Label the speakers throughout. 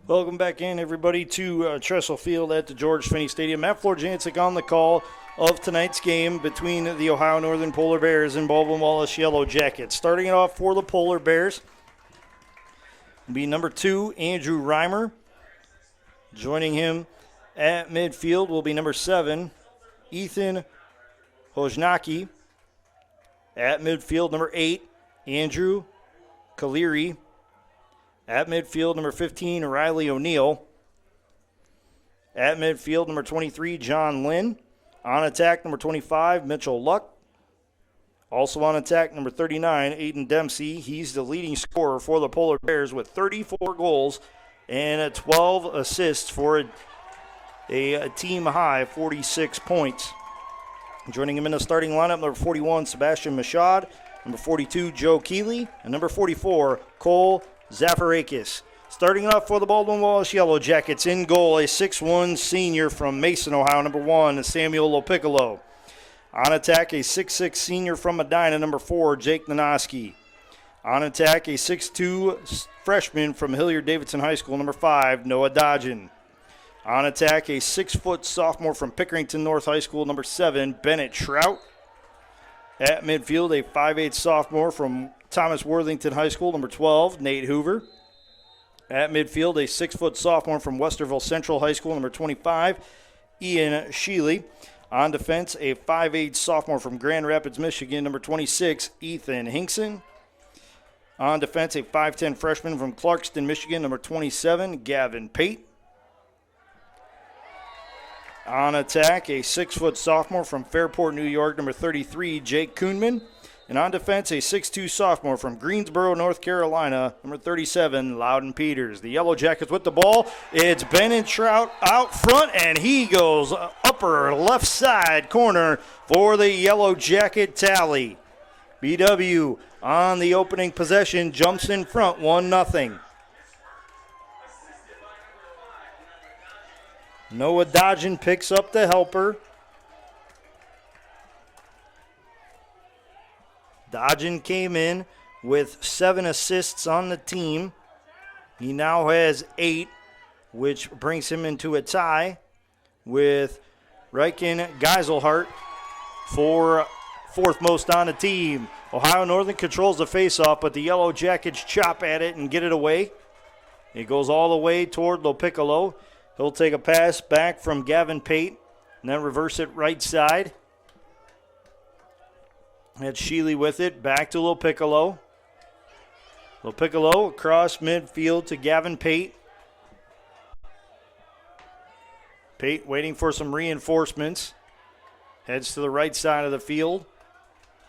Speaker 1: Welcome back in, everybody, to Tressel Field at the George Finnie Stadium. Matt Florjancic on the call of tonight's game between the Ohio Northern Polar Bears and Baldwin Wallace Yellow Jackets. Starting it off for the Polar Bears will be number 2, Andrew Reimer. Joining him at midfield will be number 7, Ethan Hojnacki. At midfield, number 8, Andrew Kaleri. At midfield, number 15, Riley O'Neill. At midfield, number 23, John Lynn. On attack, number 25, Mitchell Luck. Also on attack, number 39, Aiden Dempsey. He's the leading scorer for the Polar Bears with 34 goals and 12 assists for a team-high 46 points. Joining him in the starting lineup, number 41, Sebastian Michaud. Number 42, Joe Keeley. And number 44, Cole Zafarakis. Starting off for the Baldwin Wallace Yellow Jackets, in goal, a 6'1 senior from Mason, Ohio, number 1, Samuel Lopiccolo. On attack, a 6'6 senior from Medina, number 4, Jake Nanoski. On attack, a 6'2 freshman from Hilliard-Davidson High School, number 5, Noah Dodgen. On attack, a 6-foot sophomore from Pickerington North High School, number 7, Bennett Trout. At midfield, a 5'8 sophomore from Thomas Worthington High School, number 12, Nate Hoover. At midfield, a 6-foot sophomore from Westerville Central High School, number 25, Ian Sheely. On defense, a 5'8 sophomore from Grand Rapids, Michigan, number 26, Ethan Hinkson. On defense, a 5'10 freshman from Clarkston, Michigan, number 27, Gavin Pate. On attack, a 6-foot sophomore from Fairport, New York, number 33, Jake Kuhnman. And on defense, a 6'2 sophomore from Greensboro, North Carolina, number 37, Loudon Peters. The Yellow Jackets with the ball. It's Bennett Trout out front, and he goes upper left side corner for the Yellow Jacket tally. BW on the opening possession, jumps in front, 1-0. Noah Dodgen picks up the helper. Dodgen came in with 7 assists on the team. He now has 8, which brings him into a tie with Reichen Geiselhart for 4th most on the team. Ohio Northern controls the faceoff, but the Yellow Jackets chop at it and get it away. It goes all the way toward Lopiccolo. He'll take a pass back from Gavin Pate and then reverse it right side. That's Sheely with it, back to Lopiccolo. Lopiccolo across midfield to Gavin Pate. Pate waiting for some reinforcements. Heads to the right side of the field.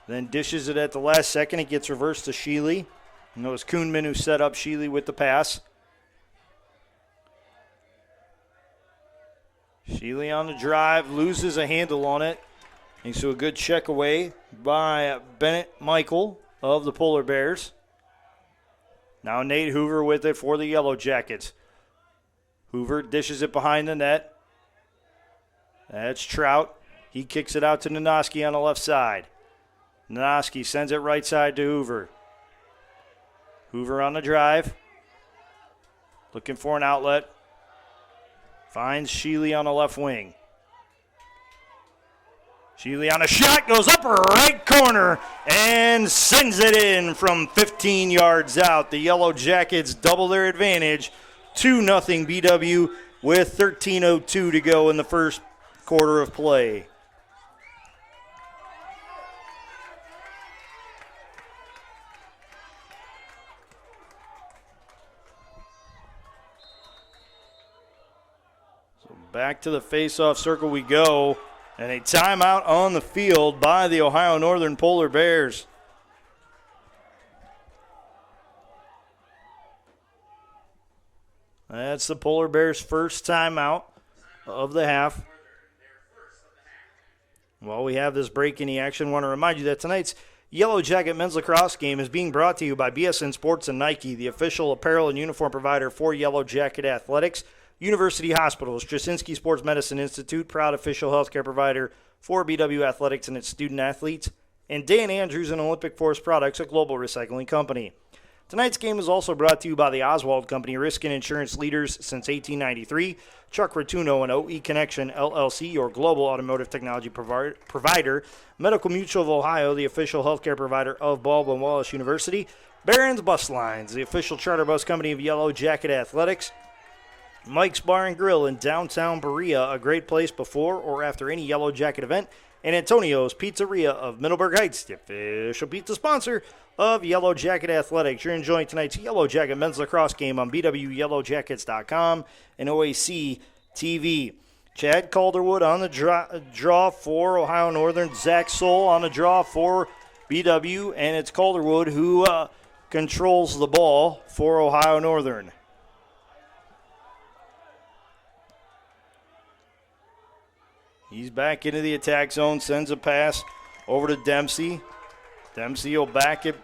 Speaker 1: Then dishes it at the last second. It gets reversed to Sheely. And it was Kuhnman who set up Sheely with the pass. Sheely on the drive, loses a handle on it. Thanks to a good check away by Bennett Michael of the Polar Bears. Now Nate Hoover with it for the Yellow Jackets. Hoover dishes it behind the net. That's Trout. He kicks it out to Nanoski on the left side. Nanoski sends it right side to Hoover. Hoover on the drive. Looking for an outlet. Finds Sheely on the left wing. Sheely on a shot, goes upper right corner and sends it in from 15 yards out. The Yellow Jackets double their advantage, 2-0 BW with 13:02 to go in the first quarter of play. So back to the face-off circle we go. And a timeout on the field by the Ohio Northern Polar Bears. That's the Polar Bears' first timeout of the half. While we have this break in the action, I want to remind you that tonight's Yellow Jacket men's lacrosse game is being brought to you by BSN Sports and Nike, the official apparel and uniform provider for Yellow Jacket Athletics. University Hospitals, Straczynski Sports Medicine Institute, proud official healthcare provider for BW Athletics and its student athletes, and Dan Andrews and Olympic Forest Products, a global recycling company. Tonight's game is also brought to you by the Oswald Company, risk and insurance leaders since 1893. Chuck Rotuno and OE Connection, LLC, your global automotive technology provider. Medical Mutual of Ohio, the official healthcare provider of Baldwin Wallace University. Barron's Bus Lines, the official charter bus company of Yellow Jacket Athletics. Mike's Bar and Grill in downtown Berea, a great place before or after any Yellow Jacket event. And Antonio's Pizzeria of Middleburg Heights, the official pizza sponsor of Yellow Jacket Athletics. You're enjoying tonight's Yellow Jacket men's lacrosse game on BWYellowJackets.com and OAC TV. Chad Calderwood on the draw for Ohio Northern. Zach Soule on the draw for BW, and it's Calderwood who controls the ball for Ohio Northern. He's back into the attack zone, sends a pass over to Dempsey. Dempsey will back it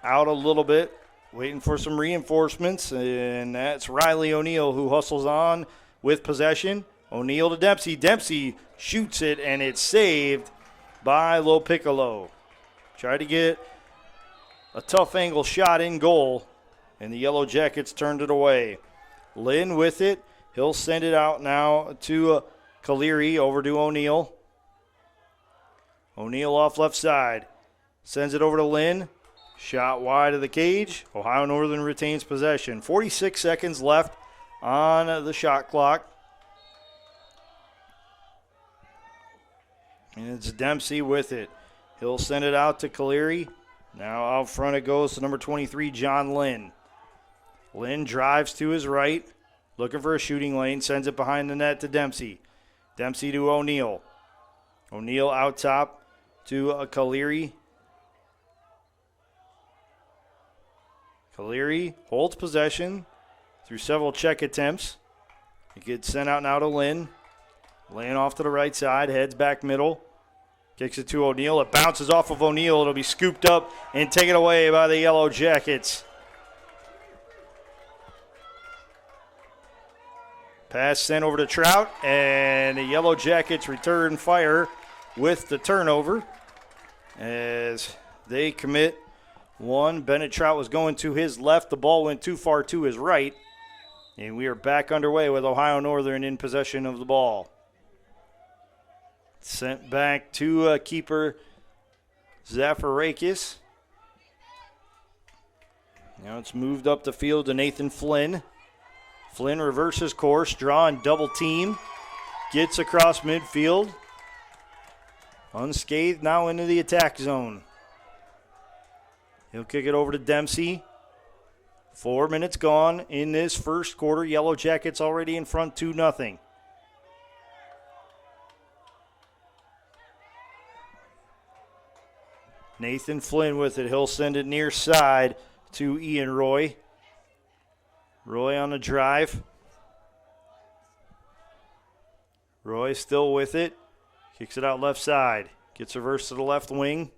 Speaker 1: out a little bit, waiting for some reinforcements, and that's Riley O'Neill who hustles on with possession. O'Neill to Dempsey. Dempsey shoots it, and it's saved by Lo Piccolo. Tried to get a tough angle shot in goal, and the Yellow Jackets turned it away. Lynn with it. He'll send it out now to Caleri over to O'Neill. O'Neill off left side. Sends it over to Lynn. Shot wide of the cage. Ohio Northern retains possession. 46 seconds left on the shot clock. And it's Dempsey with it. He'll send it out to Caleri. Now out front it goes to number 23, John Lynn. Lynn drives to his right. Looking for a shooting lane. Sends it behind the net to Dempsey. Dempsey to O'Neill. O'Neill out top to Caleri. Caleri holds possession through several check attempts. It gets sent out now to Lynn. Lynn off to the right side, heads back middle. Kicks it to O'Neill. It bounces off of O'Neill. It'll be scooped up and taken away by the Yellow Jackets. Pass sent over to Trout, and the Yellow Jackets return fire with the turnover as they commit one. Bennett Trout was going to his left. The ball went too far to his right, and we are back underway with Ohio Northern in possession of the ball. Sent back to keeper Zafarakis. Now it's moved up the field to Nathan Flynn. Flynn reverses course, draw and double team. Gets across midfield. Unscathed now into the attack zone. He'll kick it over to Dempsey. 4 minutes gone in this first quarter. Yellow Jackets already in front 2-0. Nathan Flynn with it. He'll send it near side to Ian Roy. Roy on the drive. Roy still with it. Kicks it out left side. Gets reversed to the left wing.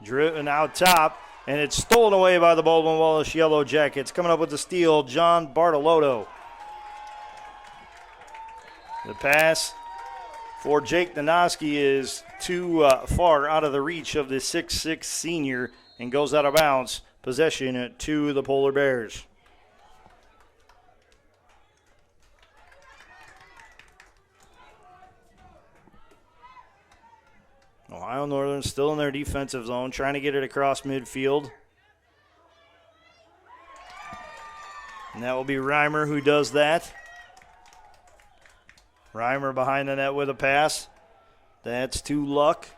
Speaker 1: Driven out top. And it's stolen away by the Baldwin Wallace Yellow Jackets. Coming up with the steal, John Bartolotto. The pass for Jake Nanoski is too far out of the reach of the 6'6 senior and goes out of bounds. Possession to the Polar Bears. Ohio Northern still in their defensive zone, trying to get it across midfield. And that will be Reimer who does that. Reimer behind the net with a pass. That's to Luck.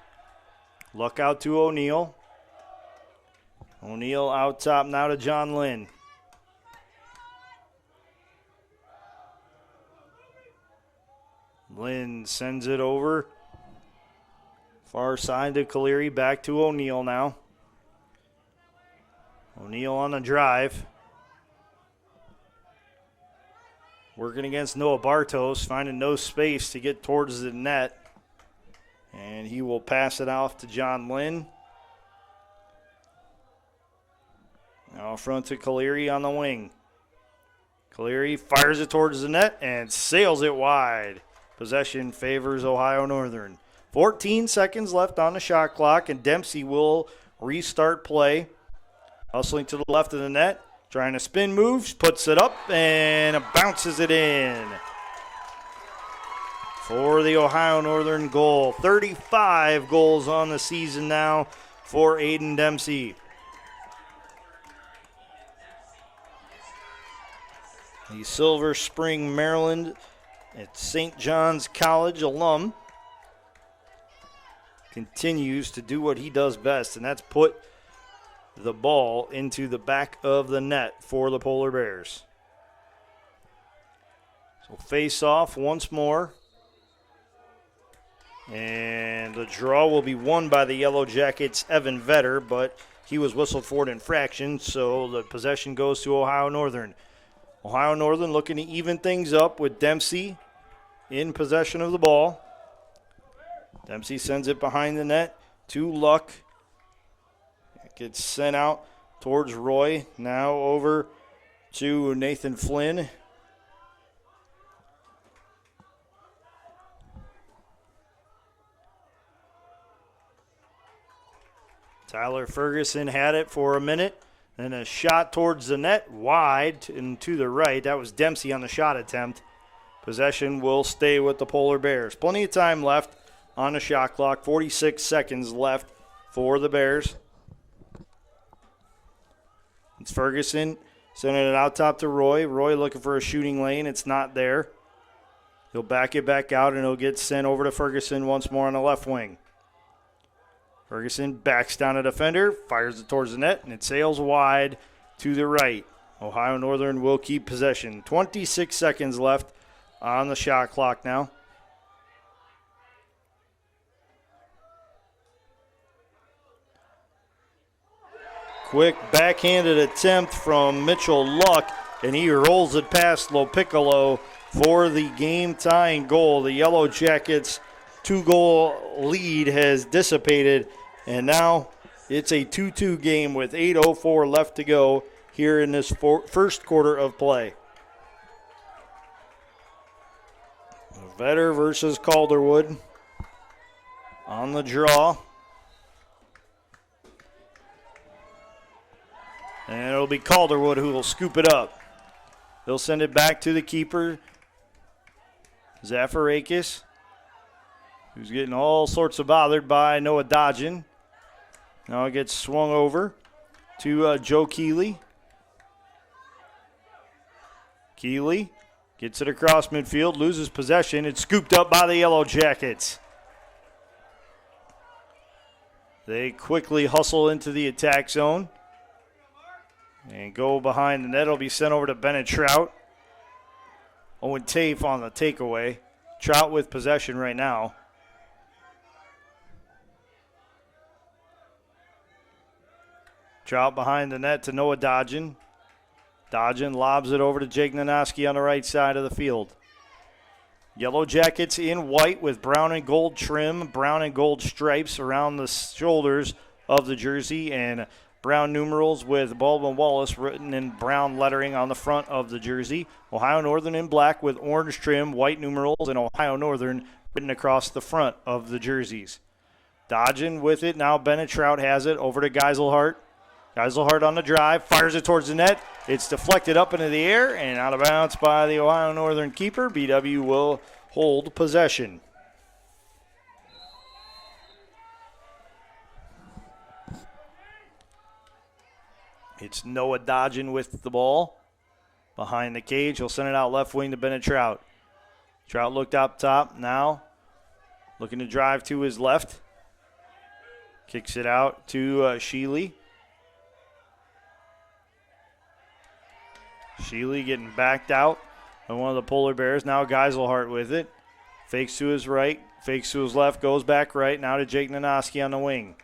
Speaker 1: Luck out to O'Neill. O'Neill out top now to John Lynn. Lynn sends it over. Far side to Caleri, back to O'Neill now. O'Neill on the drive. Working against Noah Bartos, finding no space to get towards the net. And he will pass it off to John Lynn. Now front to Caleri on the wing. Caleri fires it towards the net and sails it wide. Possession favors Ohio Northern. 14 seconds left on the shot clock, and Dempsey will restart play. Hustling to the left of the net. Trying to spin moves. Puts it up and bounces it in. For the Ohio Northern goal. 35 goals on the season now for Aiden Dempsey. The Silver Spring, Maryland at St. John's College alum continues to do what he does best, and that's put the ball into the back of the net for the Polar Bears. So face off once more. And the draw will be won by the Yellow Jackets' Evan Vetter, but he was whistled for an infraction, so the possession goes to Ohio Northern. Ohio Northern looking to even things up with Dempsey in possession of the ball. Dempsey sends it behind the net to Luck. It gets sent out towards Roy. Now over to Nathan Flynn. Tyler Ferguson had it for a minute. Then a shot towards the net, wide and to the right. That was Dempsey on the shot attempt. Possession will stay with the Polar Bears. Plenty of time left on the shot clock. 46 seconds left for the Bears. It's Ferguson sending it out top to Roy. Roy looking for a shooting lane. It's not there. He'll back it back out, and it'll get sent over to Ferguson once more on the left wing. Ferguson backs down a defender, fires it towards the net, and it sails wide to the right. Ohio Northern will keep possession. 26 seconds left on the shot clock now. Quick backhanded attempt from Mitchell Luck, and he rolls it past Lopiccolo for the game-tying goal. The Yellow Jackets' 2-goal lead has dissipated, and now it's a 2-2 game with 8:04 left to go here in this first quarter of play. Vetter versus Calderwood on the draw. And it'll be Calderwood who will scoop it up. He'll send it back to the keeper, Zafarakis, who's getting all sorts of bothered by Noah Dodgen. Now it gets swung over to Joe Keeley. Keeley gets it across midfield, loses possession. It's scooped up by the Yellow Jackets. They quickly hustle into the attack zone and go behind the net. It'll be sent over to Bennett Trout. Owen Tafe on the takeaway. Trout with possession right now. Trout behind the net to Noah Dodgen. Dodgen lobs it over to Jake Nanoski on the right side of the field. Yellow Jackets in white with brown and gold trim, brown and gold stripes around the shoulders of the jersey, and brown numerals with Baldwin Wallace written in brown lettering on the front of the jersey. Ohio Northern in black with orange trim, white numerals, and Ohio Northern written across the front of the jerseys. Dodgen with it. Now Bennett Trout has it over to Geiselhart. Geiselhart on the drive, fires it towards the net. It's deflected up into the air and out of bounds by the Ohio Northern keeper. BW will hold possession. It's Noah Dodgen with the ball behind the cage. He'll send it out left wing to Bennett Trout. Trout looked up top now, looking to drive to his left. Kicks it out to Sheely. Sheely getting backed out by one of the Polar Bears. Now Geiselhart with it. Fakes to his right, fakes to his left, goes back right. Now to Jake Nanoski on the wing.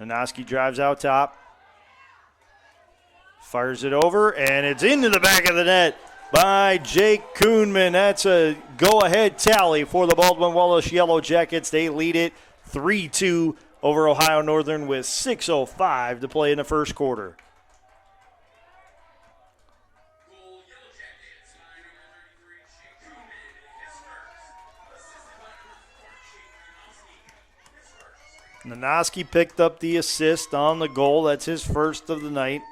Speaker 1: Nanoski drives out top. Fires it over, and it's into the back of the net by Jake Kuhnman. That's a go-ahead tally for the Baldwin Wallace Yellow Jackets. They lead it 3-2 over Ohio Northern with 6:05 to play in the first quarter. Nanoski picked up the assist on the goal. That's his first of the night.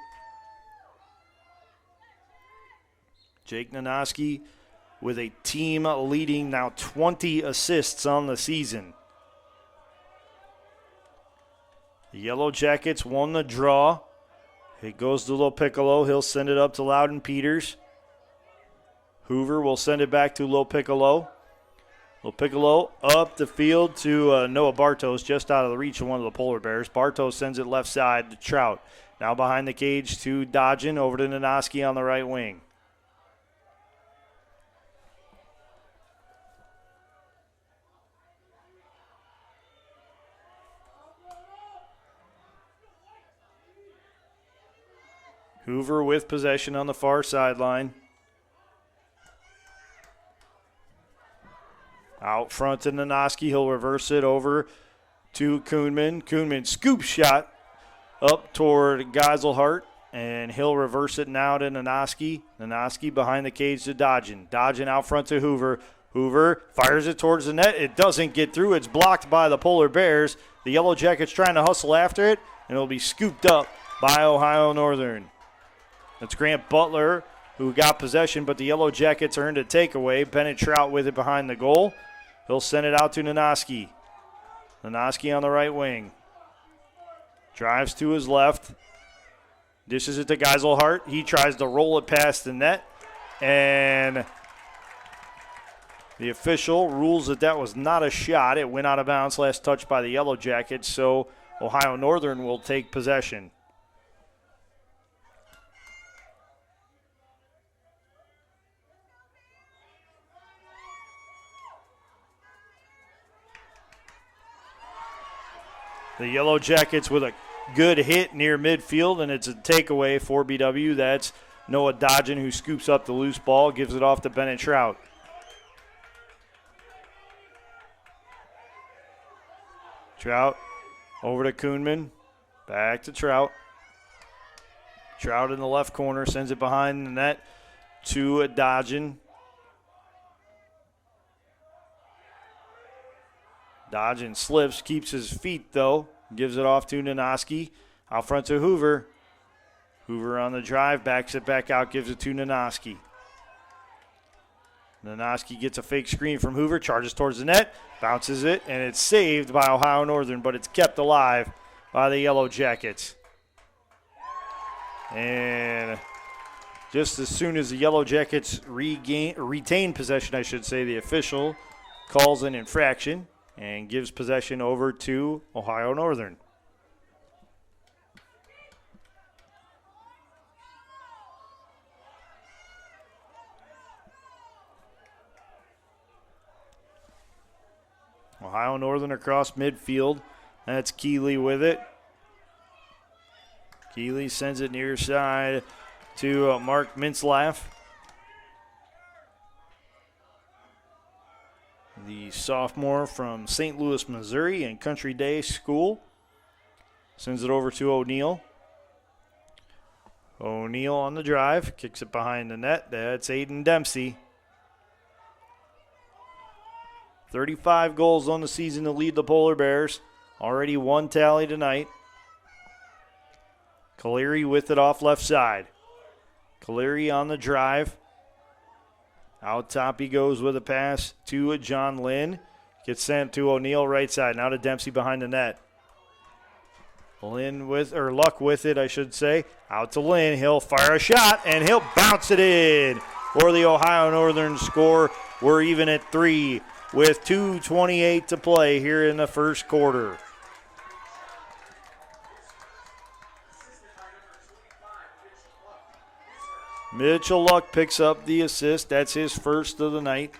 Speaker 1: Jake Nanoski with a team leading now 20 assists on the season. The Yellow Jackets won the draw. It goes to Lil Piccolo. He'll send it up to Loudon Peters. Hoover will send it back to Lil Piccolo. Lil Piccolo up the field to Noah Bartos, just out of the reach of one of the Polar Bears. Bartos sends it left side to Trout. Now behind the cage to Dodgen, over to Nanoski on the right wing. Hoover with possession on the far sideline. Out front to Nanoski. He'll reverse it over to Kuhnman. Kuhnman scoop shot up toward Geiselhart, and he'll reverse it now to Nanoski. Nanoski behind the cage to Dodgen. Dodgen out front to Hoover. Hoover fires it towards the net. It doesn't get through. It's blocked by the Polar Bears. The Yellow Jackets trying to hustle after it, and it'll be scooped up by Ohio Northern. That's Grant Butler who got possession, but the Yellow Jackets earned a takeaway. Bennett Trout with it behind the goal. He'll send it out to Nanoski. Nanoski on the right wing. Drives to his left. Dishes it to Geiselhart. He tries to roll it past the net, and the official rules that that was not a shot. It went out of bounds, last touched by the Yellow Jackets, so Ohio Northern will take possession. The Yellow Jackets with a good hit near midfield, and it's a takeaway for BW. That's Noah Dodgen, who scoops up the loose ball, gives it off to Bennett Trout. Trout over to Kuhnman. Back to Trout. Trout in the left corner, sends it behind the net to Dodgen. Dodgen slips, keeps his feet though, gives it off to Nanoski. Out front to Hoover. Hoover on the drive, backs it back out, gives it to Nanoski. Nanoski gets a fake screen from Hoover, charges towards the net, bounces it, and it's saved by Ohio Northern, but it's kept alive by the Yellow Jackets. And just as soon as the Yellow Jackets retain possession, I should say, the official calls an infraction and gives possession over to Ohio Northern. Ohio Northern across midfield. That's Keeley with it. Keeley sends it near side to Mark Mintzlaff. The sophomore from St. Louis, Missouri, and Country Day School. Sends it over to O'Neill. O'Neill on the drive. Kicks it behind the net. That's Aiden Dempsey. 35 goals on the season to lead the Polar Bears. Already one tally tonight. Caleri with it off left side. Caleri on the drive. Out top he goes with a pass to John Lynn. Gets sent to O'Neill right side. Now to Dempsey behind the net. Luck with it, I should say. Out to Lynn. He'll fire a shot and he'll bounce it in for the Ohio Northern score. We're even at 3 with 2:28 to play here in the first quarter. Mitchell Luck picks up the assist. That's his first of the night.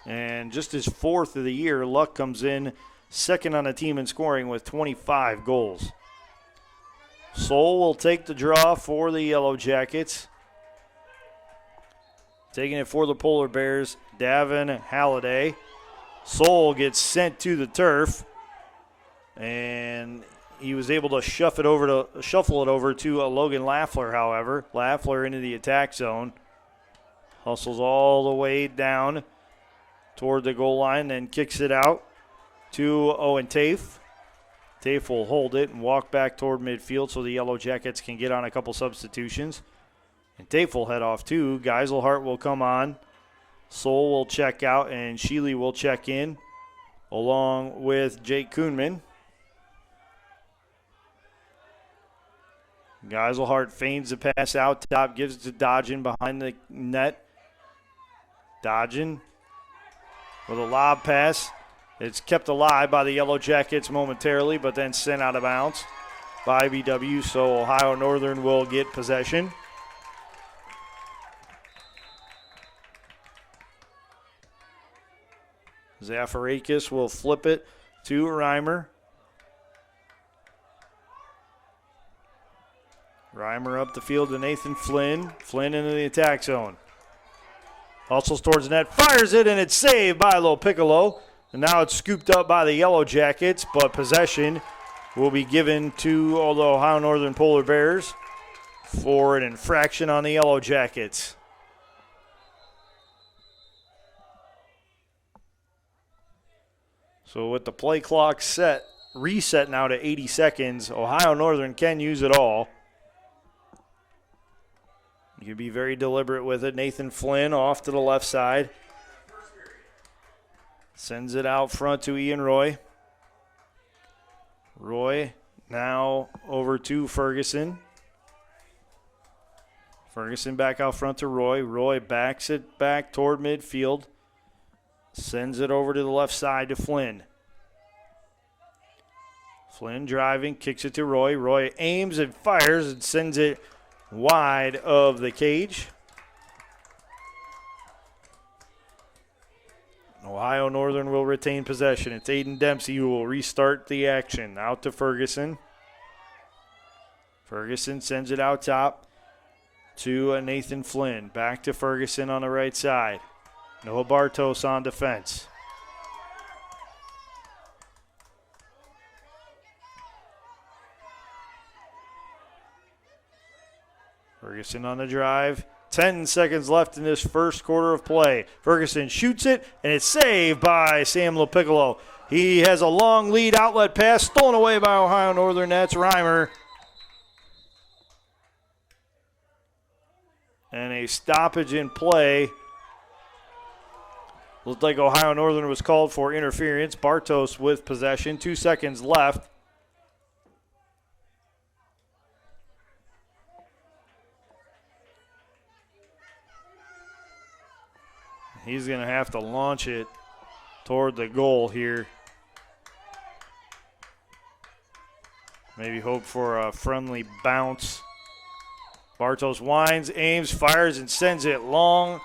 Speaker 1: And just his fourth of the year. Luck comes in second on the team in scoring with 25 goals. Soule will take the draw for the Yellow Jackets. Taking it for the Polar Bears, Davin Halliday. Soule gets sent to the turf. And he was able to shuffle it over to Logan Laffler, however. Laffler into the attack zone. Hustles all the way down toward the goal line, then kicks it out to Owen Tafe. Tafe will hold it and walk back toward midfield so the Yellow Jackets can get on a couple substitutions. And Tafe will head off too. Geiselhart will come on. Soul will check out, and Sheely will check in along with Jake Kuhnman. Geiselhart feigns the pass out top, gives it to Dodgen behind the net. Dodgen with a lob pass. It's kept alive by the Yellow Jackets momentarily, but then sent out of bounds by BW, so Ohio Northern will get possession. Zafarakis will flip it to Reimer. Reimer up the field to Nathan Flynn. Flynn into the attack zone. Hustles towards the net, fires it, and it's saved by Lo Piccolo. And now it's scooped up by the Yellow Jackets, but possession will be given to the Ohio Northern Polar Bears for an infraction on the Yellow Jackets. So with the play clock reset now to 80 seconds, Ohio Northern can use it all. You can be very deliberate with it. Nathan Flynn off to the left side. Sends it out front to Ian Roy. Roy now over to Ferguson. Ferguson back out front to Roy. Roy backs it back toward midfield. Sends it over to the left side to Flynn. Flynn driving, kicks it to Roy. Roy aims and fires and sends it wide of the cage. Ohio Northern will retain possession. It's Aiden Dempsey who will restart the action. Out to Ferguson. Ferguson sends it out top to Nathan Flynn. Back to Ferguson on the right side. Noah Bartos on defense. Ferguson on the drive. 10 seconds left in this first quarter of play. Ferguson shoots it, and it's saved by Sam LoPiccolo. He has a long lead outlet pass stolen away by Ohio Northern. That's Reimer. And a stoppage in play. Looked like Ohio Northern was called for interference. Bartos with possession. 2 seconds left. He's going to have to launch it toward the goal here. Maybe hope for a friendly bounce. Bartos winds, aims, fires, and sends it long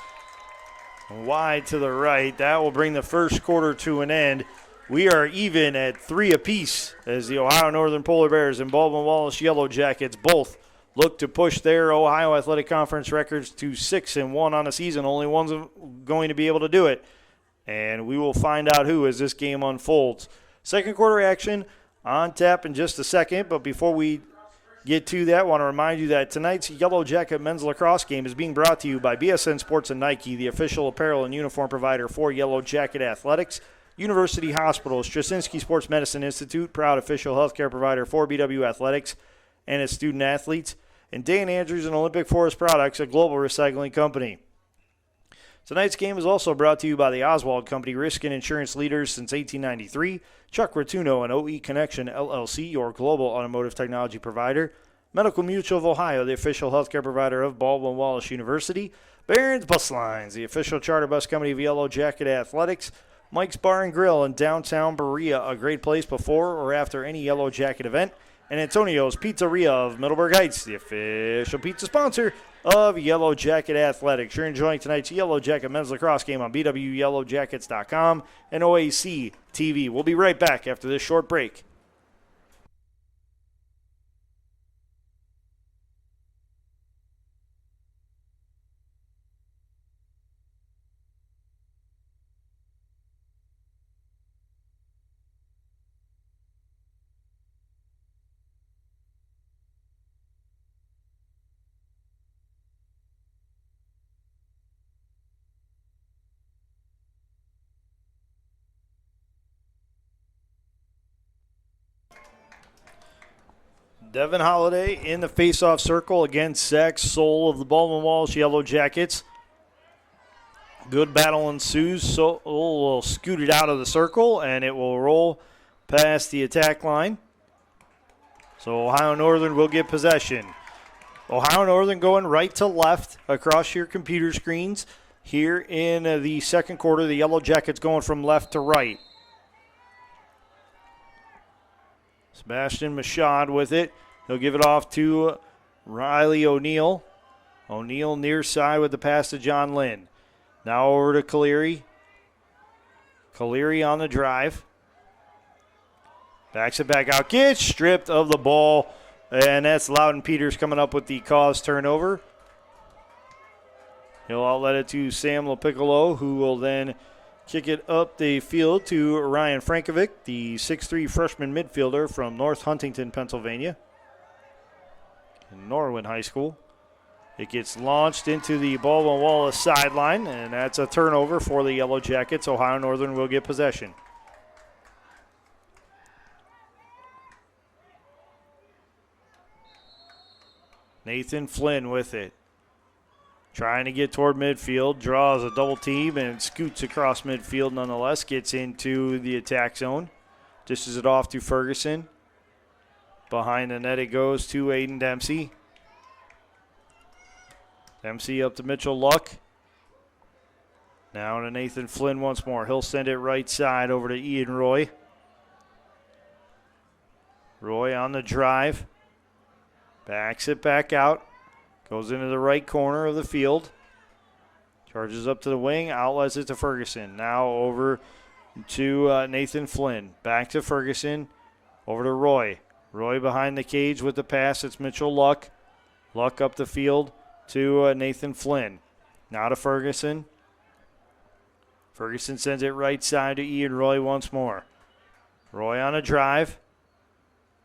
Speaker 1: and wide to the right. That will bring the first quarter to an end. We are even at 3 apiece as the Ohio Northern Polar Bears and Baldwin Wallace Yellow Jackets both look to push their Ohio Athletic Conference records to 6-1 on the season. Only one's going to be able to do it. And we will find out who as this game unfolds. Second quarter action on tap in just a second. But before we get to that, I want to remind you that tonight's Yellow Jacket men's lacrosse game is being brought to you by BSN Sports and Nike, the official apparel and uniform provider for Yellow Jacket Athletics. University Hospital, Straczynski Sports Medicine Institute, proud official healthcare provider for BW Athletics and its student athletes, and Dan Andrews and Olympic Forest Products, a global recycling company. Tonight's game is also brought to you by the Oswald Company, risk and insurance leaders since 1893, Chuck Rotuno and OE Connection LLC, your global automotive technology provider, Medical Mutual of Ohio, the official healthcare provider of Baldwin Wallace University, Barron's Bus Lines, the official charter bus company of Yellow Jacket Athletics, Mike's Bar and Grill in downtown Berea, a great place before or after any Yellow Jacket event, and Antonio's Pizzeria of Middleburg Heights, the official pizza sponsor of Yellow Jacket Athletics. You're enjoying tonight's Yellow Jacket men's lacrosse game on BWYellowJackets.com and OAC TV. We'll be right back after this short break. Devin Holiday in the face-off circle against Zach Soul of the Baldwin Wallace Yellow Jackets. Good battle ensues. Soul will scoot it out of the circle, and it will roll past the attack line. So Ohio Northern will get possession. Ohio Northern going right to left across your computer screens. Here in the second quarter, the Yellow Jackets going from left to right. Sebastian Machad with it. He'll give it off to Riley O'Neill. O'Neill near side with the pass to John Lynn. Now over to Caleri. Caleri on the drive. Backs it back out. Gets stripped of the ball. And that's Loudon Peters coming up with the cause turnover. He'll outlet it to Sam LaPiccolo, who will then kick it up the field to Ryan Frankovic, the 6'3 freshman midfielder from North Huntington, Pennsylvania, in Norwin High School. It gets launched into the Baldwin Wallace sideline, and that's a turnover for the Yellow Jackets. Ohio Northern will get possession. Nathan Flynn with it. Trying to get toward midfield, draws a double team and scoots across midfield nonetheless. Gets into the attack zone. Dishes it off to Ferguson. Behind the net it goes to Aiden Dempsey. Dempsey up to Mitchell Luck. Now to Nathan Flynn once more. He'll send it right side over to Ian Roy. Roy on the drive. Backs it back out. Goes into the right corner of the field. Charges up to the wing. Outlets it to Ferguson. Now over to Nathan Flynn. Back to Ferguson. Over to Roy. Roy behind the cage with the pass. It's Mitchell Luck. Luck up the field to Nathan Flynn. Now to Ferguson. Ferguson sends it right side to Ian Roy once more. Roy on a drive.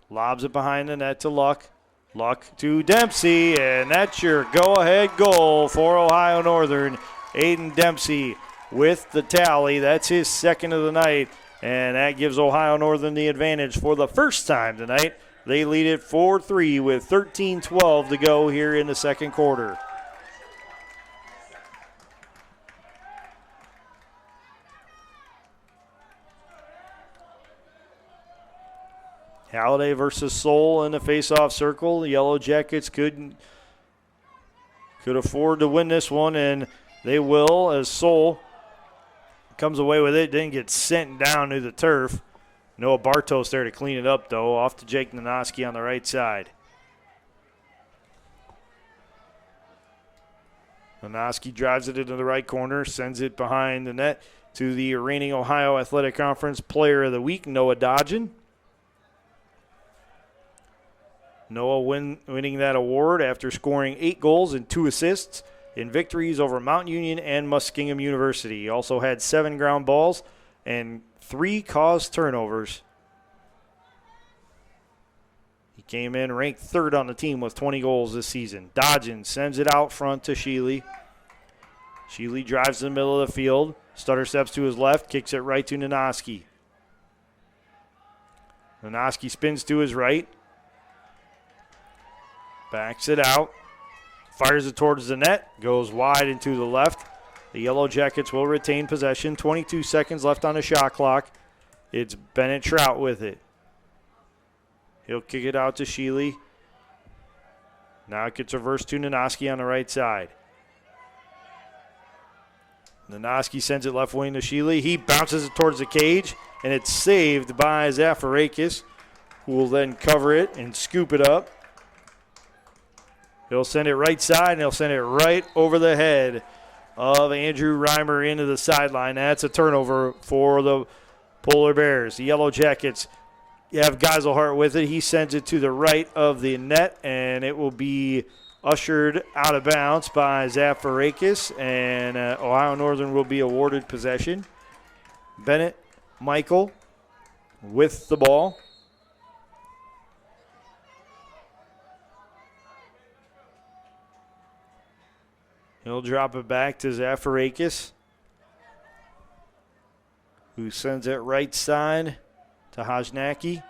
Speaker 1: Lobs it behind the net to Luck. Luck to Dempsey, and that's your go-ahead goal for Ohio Northern. Aiden Dempsey with the tally. That's his second of the night, and that gives Ohio Northern the advantage for the first time tonight. They lead it 4-3 with 13:12 to go here in the second quarter. Halliday versus Soul in the face-off circle. The Yellow Jackets could afford to win this one, and they will, as Soul comes away with it. Didn't get sent down to the turf. Noah Bartos there to clean it up, though. Off to Jake Nanoski on the right side. Nanoski drives it into the right corner, sends it behind the net to the reigning Ohio Athletic Conference Player of the Week, Noah Dodgen. Noah winning that award after scoring 8 goals and 2 assists in victories over Mount Union and Muskingum University. He also had 7 ground balls and 3 caused turnovers. He came in ranked 3rd on the team with 20 goals this season. Dodgen sends it out front to Sheely. Sheely drives in the middle of the field. Stutter steps to his left, kicks it right to Nanoski. Nanoski spins to his right. Backs it out, fires it towards the net, goes wide and to the left. The Yellow Jackets will retain possession. 22 seconds left on the shot clock. It's Bennett Trout with it. He'll kick it out to Sheely. Now it gets reversed to Nanoski on the right side. Nanoski sends it left wing to Sheely. He bounces it towards the cage, and it's saved by Zafarakis, who will then cover it and scoop it up. He'll send it right side, and he'll send it right over the head of Andrew Reimer into the sideline. That's a turnover for the Polar Bears. The Yellow Jackets have Geiselhart with it. He sends it to the right of the net, and it will be ushered out of bounds by Zafarakis, and Ohio Northern will be awarded possession. Bennett Michael with the ball. He'll drop it back to Zafarakis, who sends it right side to Hajnaki.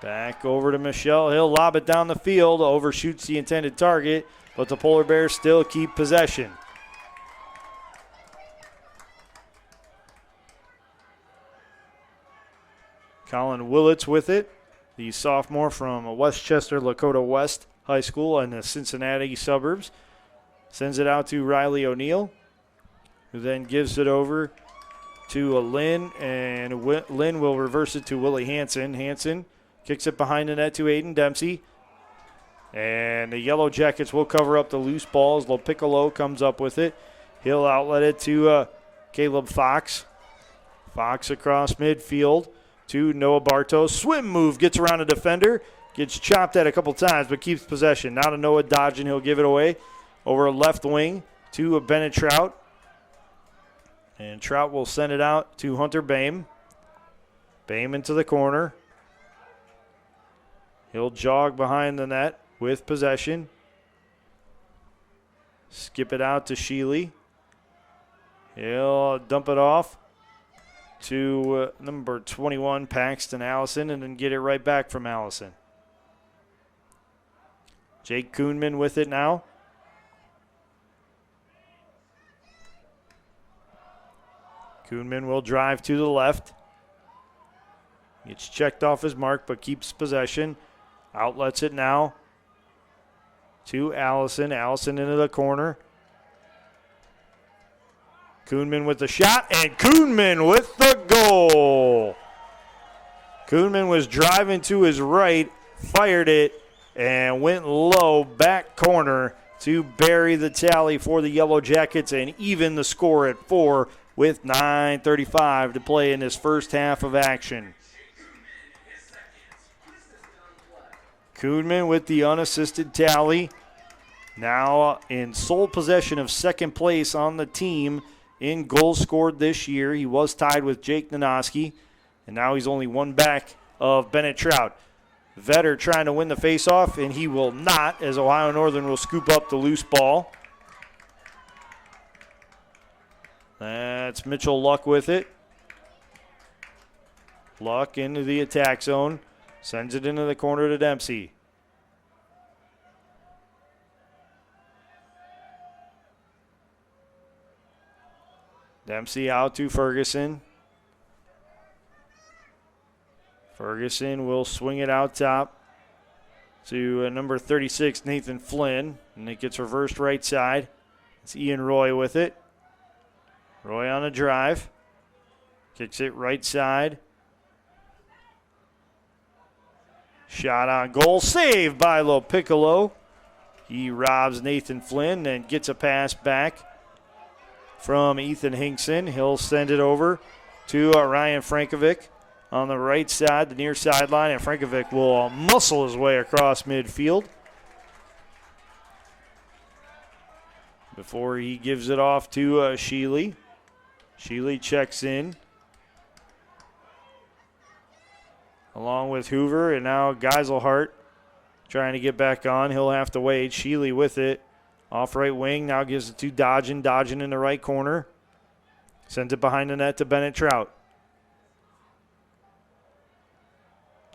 Speaker 1: Back over to Michelle. He'll lob it down the field. Overshoots the intended target, but the Polar Bears still keep possession. Colin Willits with it, the sophomore from Westchester Lakota West High School in the Cincinnati suburbs. Sends it out to Riley O'Neill, who then gives it over to Lynn, and Lynn will reverse it to Willie Hansen. Hansen kicks it behind the net to Aiden Dempsey. And the Yellow Jackets will cover up the loose balls. Lopiccolo comes up with it. He'll outlet it to Caleb Fox. Fox across midfield to Noah Bartos. Swim move, gets around a defender. Gets chopped at a couple times, but keeps possession. Now to Noah Dodgen, he'll give it away. Over left wing to Bennett Trout. And Trout will send it out to Hunter Boehm. Boehm into the corner. He'll jog behind the net with possession. Skip it out to Sheely. He'll dump it off to number 21, Paxton Allison, and then get it right back from Allison. Jake Kuhnman with it now. Kuhnman will drive to the left. Gets checked off his mark, but keeps possession. Outlets it now to Allison. Allison into the corner. Kuhnman with the shot, and Kuhnman with the goal. Kuhnman was driving to his right, fired it, and went low back corner to bury the tally for the Yellow Jackets and even the score at 4 with 9:35 to play in this first half of action. Kuhnman with the unassisted tally. Now in sole possession of second place on the team in goals scored this year. He was tied with Jake Nanoski, and now he's only one back of Bennett Trout. Vetter trying to win the faceoff, and he will not, as Ohio Northern will scoop up the loose ball. That's Mitchell Luck with it. Luck into the attack zone. Sends it into the corner to Dempsey. Dempsey out to Ferguson. Ferguson will swing it out top to number 36, Nathan Flynn. And it gets reversed right side. It's Ian Roy with it. Roy on a drive. Kicks it right side. Shot on goal. Saved by Lopiccolo. He robs Nathan Flynn and gets a pass back from Ethan Hinkson. He'll send it over to Ryan Frankovic on the right side, the near sideline, and Frankovic will muscle his way across midfield before he gives it off to Sheely. Sheely checks in along with Hoover, and now Geiselhart trying to get back on. He'll have to wait. Sheely with it. Off right wing, now gives it to Dodgen. Dodgen in the right corner. Sends it behind the net to Bennett Trout.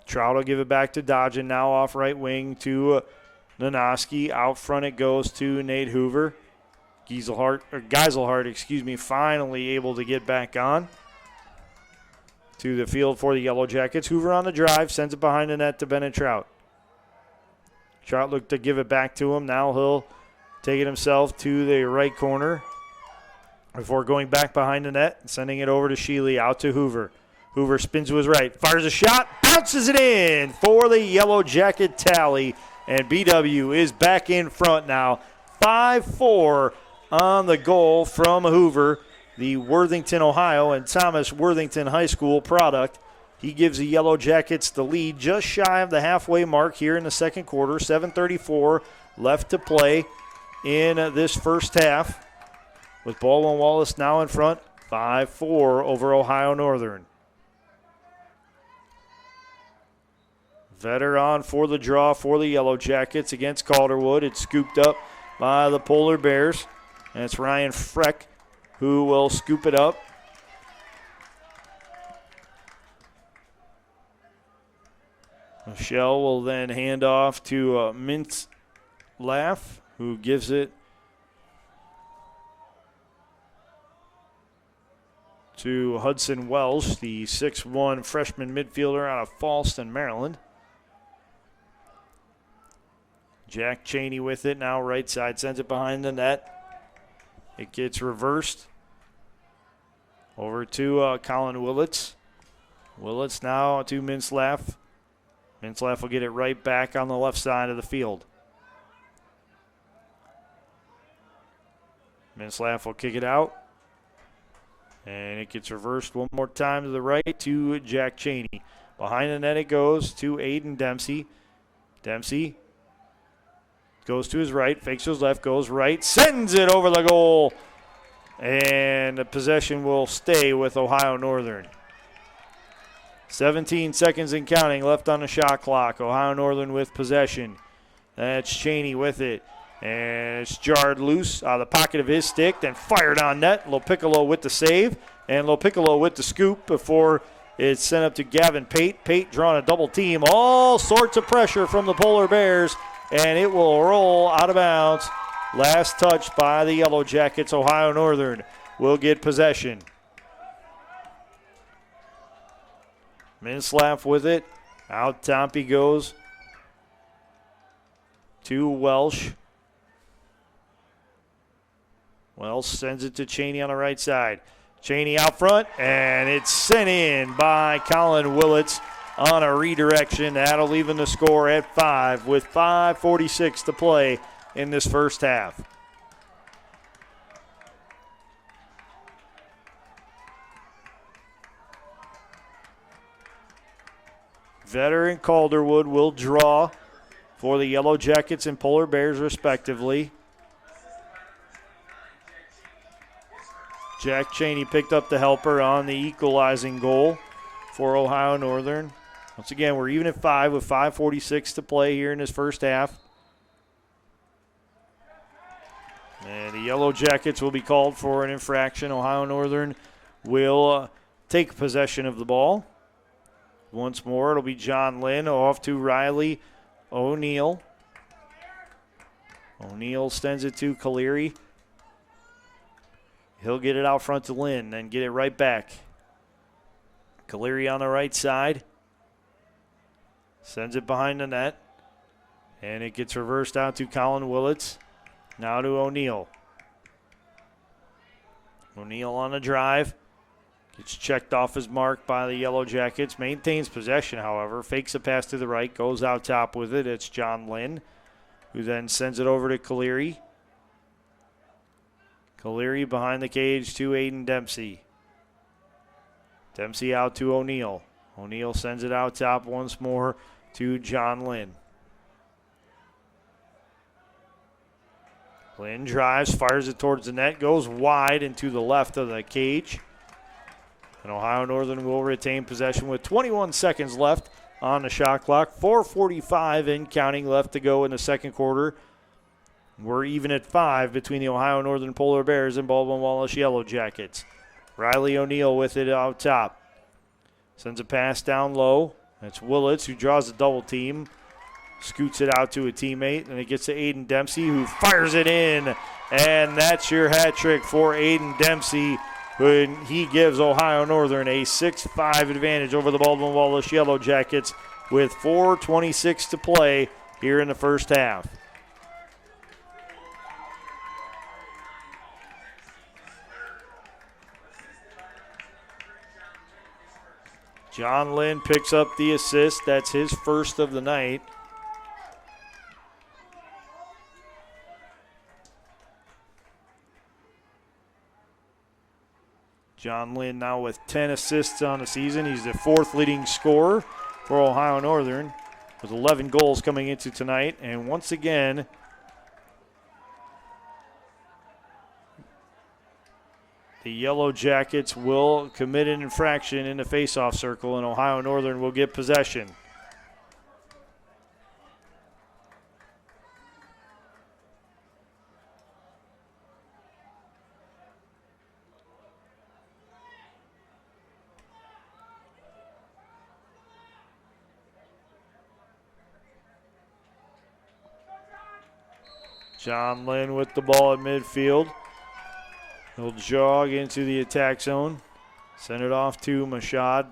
Speaker 1: Trout will give it back to Dodgen. Now off right wing to Nanoski. Out front it goes to Nate Hoover. Geiselhart, finally able to get back on to the field for the Yellow Jackets. Hoover on the drive, sends it behind the net to Bennett Trout. Trout looked to give it back to him. Now he'll take it himself to the right corner before going back behind the net and sending it over to Sheely, out to Hoover. Hoover spins to his right, fires a shot, bounces it in for the Yellow Jacket tally, and BW is back in front now. 5-4 on the goal from Hoover, the Worthington, Ohio, and Thomas Worthington High School product. He gives the Yellow Jackets the lead just shy of the halfway mark here in the second quarter. 7:34 left to play in this first half, with Baldwin Wallace now in front, 5-4 over Ohio Northern. Vetter on for the draw for the Yellow Jackets against Calderwood. It's scooped up by the Polar Bears, and it's Ryan Freck who will scoop it up. Shell will then hand off to Mintz Laff, who gives it to Hudson Welsh, the 6'1" freshman midfielder out of Fallston, Maryland. Jack Cheney with it, now right side, sends it behind the net. It gets reversed over to Colin Willits. Willits now to Mintzlaff. Mintzlaff will get it right back on the left side of the field. Mintzlaff will kick it out. And it gets reversed one more time to the right to Jack Cheney. Behind the net it goes to Aiden Dempsey. Dempsey goes to his right, fakes to his left, goes right, sends it over the goal. And the possession will stay with Ohio Northern. 17 seconds and counting left on the shot clock. Ohio Northern with possession. That's Cheney with it. And it's jarred loose out of the pocket of his stick, then fired on net. Lopiccolo with the save, and Lopiccolo with the scoop before it's sent up to Gavin Pate. Pate drawing a double team. All sorts of pressure from the Polar Bears, and it will roll out of bounds. Last touch by the Yellow Jackets. Ohio Northern will get possession. Mintzlaff with it. Out top he goes to Welsh. Welsh sends it to Cheney on the right side. Cheney out front, and it's sent in by Colin Willits on a redirection. That'll even the score at 5 with 5:46 to play in this first half. Veteran Calderwood will draw for the Yellow Jackets and Polar Bears respectively. Jack Cheney picked up the helper on the equalizing goal for Ohio Northern. Once again, we're even at 5 with 5:46 to play here in this first half. And the Yellow Jackets will be called for an infraction. Ohio Northern will take possession of the ball. Once more, it'll be John Lynn off to Riley O'Neill. O'Neill sends it to Caleri. He'll get it out front to Lynn, then get it right back. Caleri on the right side. Sends it behind the net. And it gets reversed out to Colin Willits. Now to O'Neill. O'Neill on the drive. Gets checked off his mark by the Yellow Jackets. Maintains possession, however. Fakes a pass to the right. Goes out top with it. It's John Lynn, who then sends it over to Caleri. Caleri behind the cage to Aiden Dempsey. Dempsey out to O'Neill. O'Neill sends it out top once more to John Lynn. Lynn drives, fires it towards the net, goes wide and to the left of the cage. And Ohio Northern will retain possession with 21 seconds left on the shot clock. 4:45 and counting left to go in the second quarter. We're even at 5 between the Ohio Northern Polar Bears and Baldwin Wallace Yellow Jackets. Riley O'Neill with it out top. Sends a pass down low. That's Willits, who draws a double team. Scoots it out to a teammate, and it gets to Aiden Dempsey, who fires it in. And that's your hat trick for Aiden Dempsey, when he gives Ohio Northern a 6-5 advantage over the Baldwin Wallace Yellow Jackets with 4:26 to play here in the first half. John Lynn picks up the assist. That's his first of the night. John Lynn now with 10 assists on the season. He's the 4th leading scorer for Ohio Northern with 11 goals coming into tonight. And once again, the Yellow Jackets will commit an infraction in the faceoff circle, and Ohio Northern will get possession. John Lynn with the ball at midfield. He'll jog into the attack zone. Send it off to Mashad.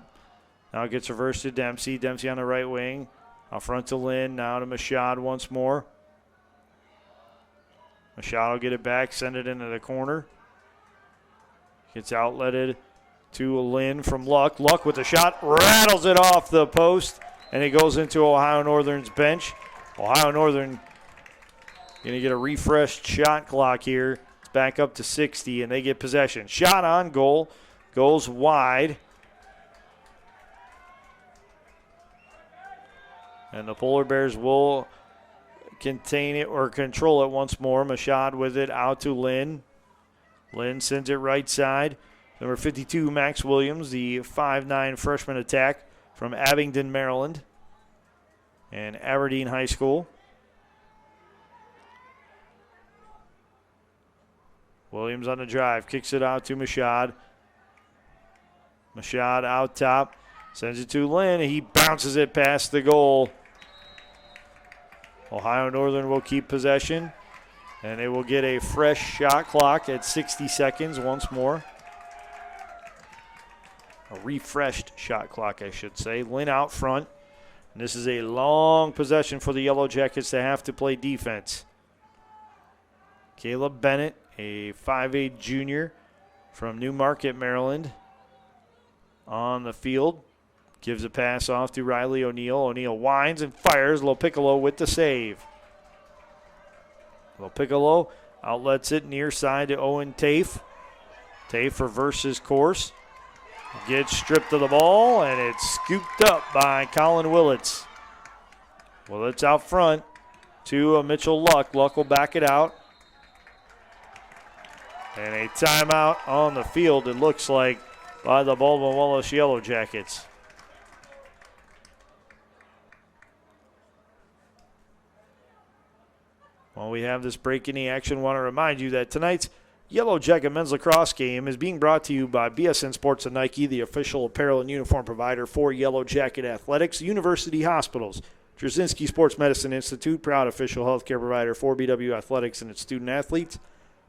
Speaker 1: Now it gets reversed to Dempsey. Dempsey on the right wing. Out front to Lynn. Now to Mashad once more. Mashad will get it back. Send it into the corner. Gets outletted to Lynn from Luck. Luck with the shot. Rattles it off the post. And it goes into Ohio Northern's bench. Ohio Northern going to get a refreshed shot clock here. It's back up to 60, and they get possession. Shot on goal. Goes wide. And the Polar Bears will contain it or control it once more. Mashad with it out to Lynn. Lynn sends it right side. Number 52, Max Williams, the 5'9 freshman attack from Abingdon, Maryland, and Aberdeen High School. Williams on the drive, kicks it out to Mashad. Mashad out top, sends it to Lynn. He bounces it past the goal. Ohio Northern will keep possession, and they will get a fresh shot clock at 60 seconds once more. A refreshed shot clock, I should say. Lynn out front. And this is a long possession for the Yellow Jackets to have to play defense. Caleb Bennett, a 5'8 junior from Newmarket, Maryland, on the field. Gives a pass off to Riley O'Neal. O'Neal winds and fires. Lopiccolo with the save. Lopiccolo outlets it near side to Owen Tafe. Tafe reverses course. Gets stripped of the ball, and it's scooped up by Colin Willits. Willits out front to Mitchell Luck. Luck will back it out. And a timeout on the field, it looks like, by the Baldwin Wallace Yellow Jackets. While we have this break in the action, I want to remind you that tonight's Yellow Jacket men's lacrosse game is being brought to you by BSN Sports and Nike, the official apparel and uniform provider for Yellow Jacket Athletics, University Hospitals, Drzezinski Sports Medicine Institute, proud official healthcare provider for BW Athletics and its student athletes,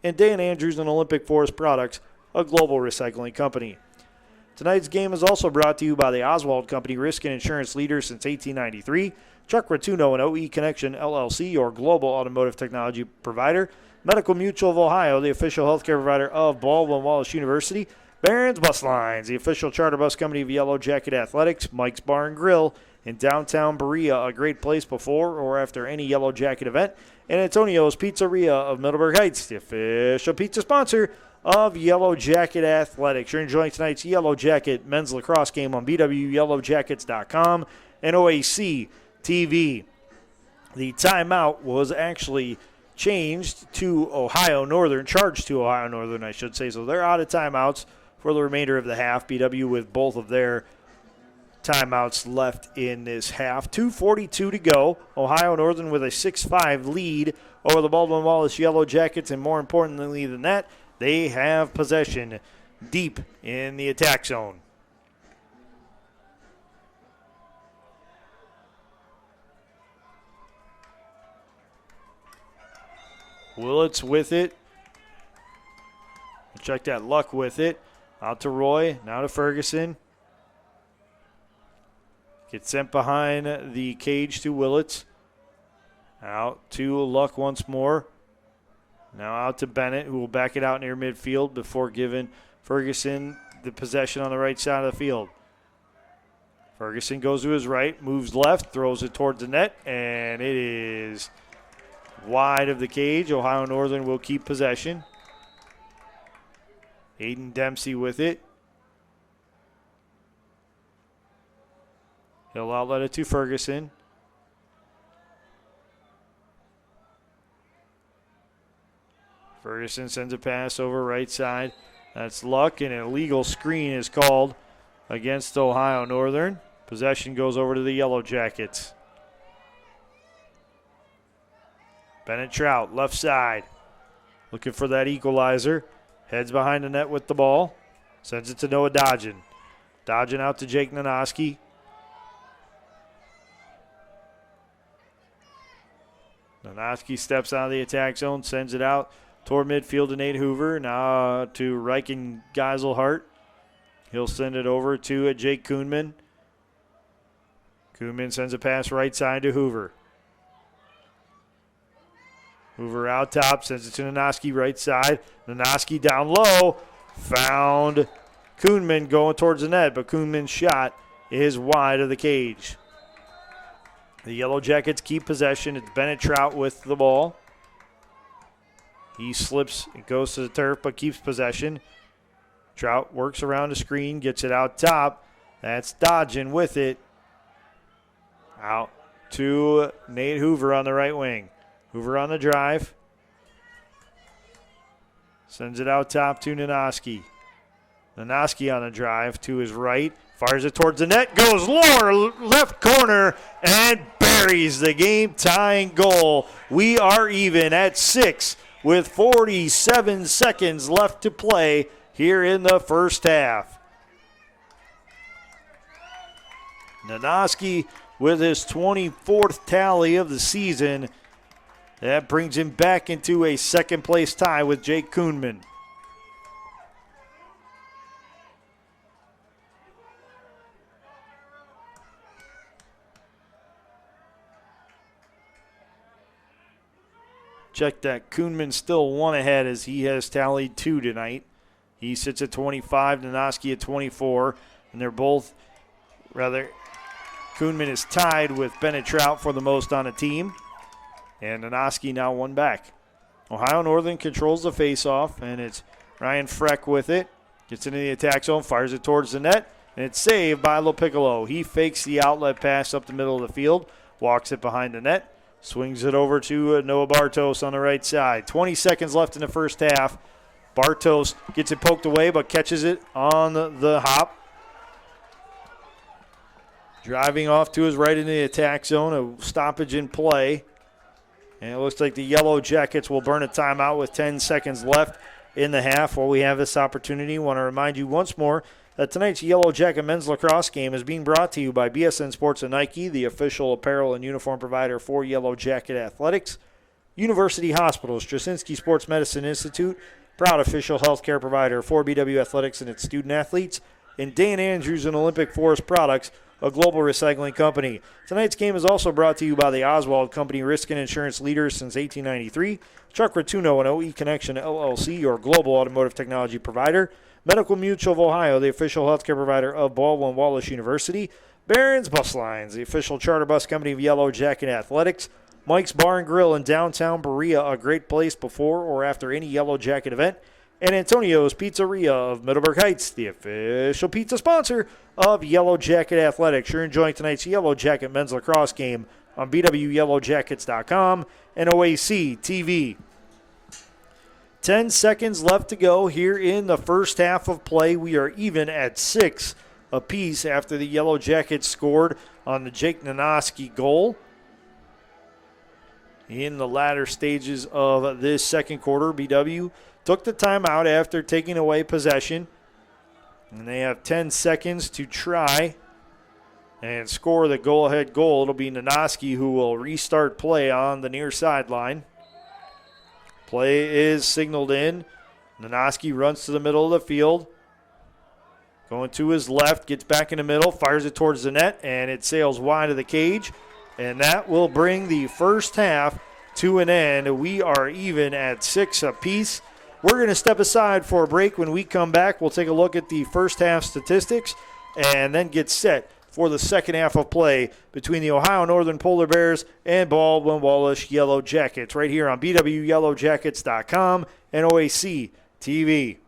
Speaker 1: and Dan Andrews and Olympic Forest Products, a global recycling company. Tonight's game is also brought to you by the Oswald Company, risk and insurance leader since 1893, Chuck Rotuno and OE Connection LLC, your global automotive technology provider, Medical Mutual of Ohio, the official healthcare provider of Baldwin Wallace University, Barron's Bus Lines, the official charter bus company of Yellow Jacket Athletics, Mike's Bar and Grill in downtown Berea, a great place before or after any Yellow Jacket event, and Antonio's Pizzeria of Middleburg Heights, the official pizza sponsor of Yellow Jacket Athletics. You're enjoying tonight's Yellow Jacket men's lacrosse game on BWYellowJackets.com and OAC TV. The timeout was actually changed to Ohio Northern, charged to Ohio Northern, I should say. So they're out of timeouts for the remainder of the half. BW with both of their timeouts left in this half. 2:42 to go. Ohio Northern with a 6-5 lead over the Baldwin Wallace Yellow Jackets, and more importantly than that, they have possession deep in the attack zone. Willits with it. Check that. Luck with it. Out to Roy. Now to Ferguson. Gets sent behind the cage to Willits. Out to Luck once more. Now out to Bennett, who will back it out near midfield before giving Ferguson the possession on the right side of the field. Ferguson goes to his right, moves left, throws it towards the net, and it is wide of the cage. Ohio Northern will keep possession. Aiden Dempsey with it. He'll outlet it to Ferguson. Ferguson sends a pass over right side. That's Luck, and an illegal screen is called against Ohio Northern. Possession goes over to the Yellow Jackets. Bennett Trout, left side. Looking for that equalizer. Heads behind the net with the ball. Sends it to Noah Dodgen. Dodgen out to Jake Nanoski. Nonoski steps out of the attack zone, sends it out toward midfield to Nate Hoover. Now to Reichen Geiselhart. He'll send it over to Jake Kuhnman. Kuhnman sends a pass right side to Hoover. Hoover out top, sends it to Nonoski right side. Nonoski down low. Found Kuhnman going towards the net, but Kuhnman's shot is wide of the cage. The Yellow Jackets keep possession. It's Bennett Trout with the ball. He slips and goes to the turf, but keeps possession. Trout works around the screen, gets it out top. That's dodging with it. Out to Nate Hoover on the right wing. Hoover on the drive. Sends it out top to Nonoski. Nonoski on the drive to his right. Fires it towards the net. Goes lower left corner and buries the game-tying goal. We are even at 6 with 47 seconds left to play here in the first half. Nonoski with his 24th tally of the season. That brings him back into a second-place tie with Jake Kuhnman. Check that. Kuhnman still one ahead as he has tallied 2 tonight. He sits at 25, Nonoski at 24, and they're both, Kuhnman is tied with Bennett Trout for the most on a team, and Nonoski now one back. Ohio Northern controls the faceoff, and it's Ryan Freck with it. Gets into the attack zone, fires it towards the net, and it's saved by LoPiccolo. He fakes the outlet pass up the middle of the field, walks it behind the net, swings it over to Noah Bartos on the right side. 20 seconds left in the first half. Bartos gets it poked away but catches it on the hop. Driving off to his right in the attack zone, a stoppage in play. And it looks like the Yellow Jackets will burn a timeout with 10 seconds left in the half. While we have this opportunity, I want to remind you once more that tonight's Yellow Jacket men's lacrosse game is being brought to you by BSN Sports and Nike, the official apparel and uniform provider for Yellow Jacket Athletics. University Hospital, Straczynski Sports Medicine Institute, proud official healthcare provider for BW Athletics and its student athletes. And Dan Andrews and Olympic Forest Products, a global recycling company. Tonight's game is also brought to you by the Oswald Company, risk and insurance leaders since 1893. Chuck Rotuno and OE Connection LLC, your global automotive technology provider. Medical Mutual of Ohio, the official healthcare provider of Baldwin Wallace University. Barron's Bus Lines, the official charter bus company of Yellow Jacket Athletics. Mike's Bar and Grill in downtown Berea, a great place before or after any Yellow Jacket event. And Antonio's Pizzeria of Middleburg Heights, the official pizza sponsor of Yellow Jacket Athletics. You're enjoying tonight's Yellow Jacket men's lacrosse game on BWYellowJackets.com and OAC TV. 10 seconds left to go here in the first half of play. We are even at 6 apiece after the Yellow Jackets scored on the Jake Nonoski goal. In the latter stages of this second quarter, BW took the timeout after taking away possession. And they have 10 seconds to try and score the go-ahead goal. It'll be Nonoski who will restart play on the near sideline. Play is signaled in. Nonoski runs to the middle of the field. Going to his left, gets back in the middle, fires it towards the net, and it sails wide of the cage. And that will bring the first half to an end. We are even at 6 apiece. We're going to step aside for a break. When we come back, we'll take a look at the first half statistics and then get set for the second half of play between the Ohio Northern Polar Bears and Baldwin Wallace Yellow Jackets right here on BWYellowJackets.com and OAC TV.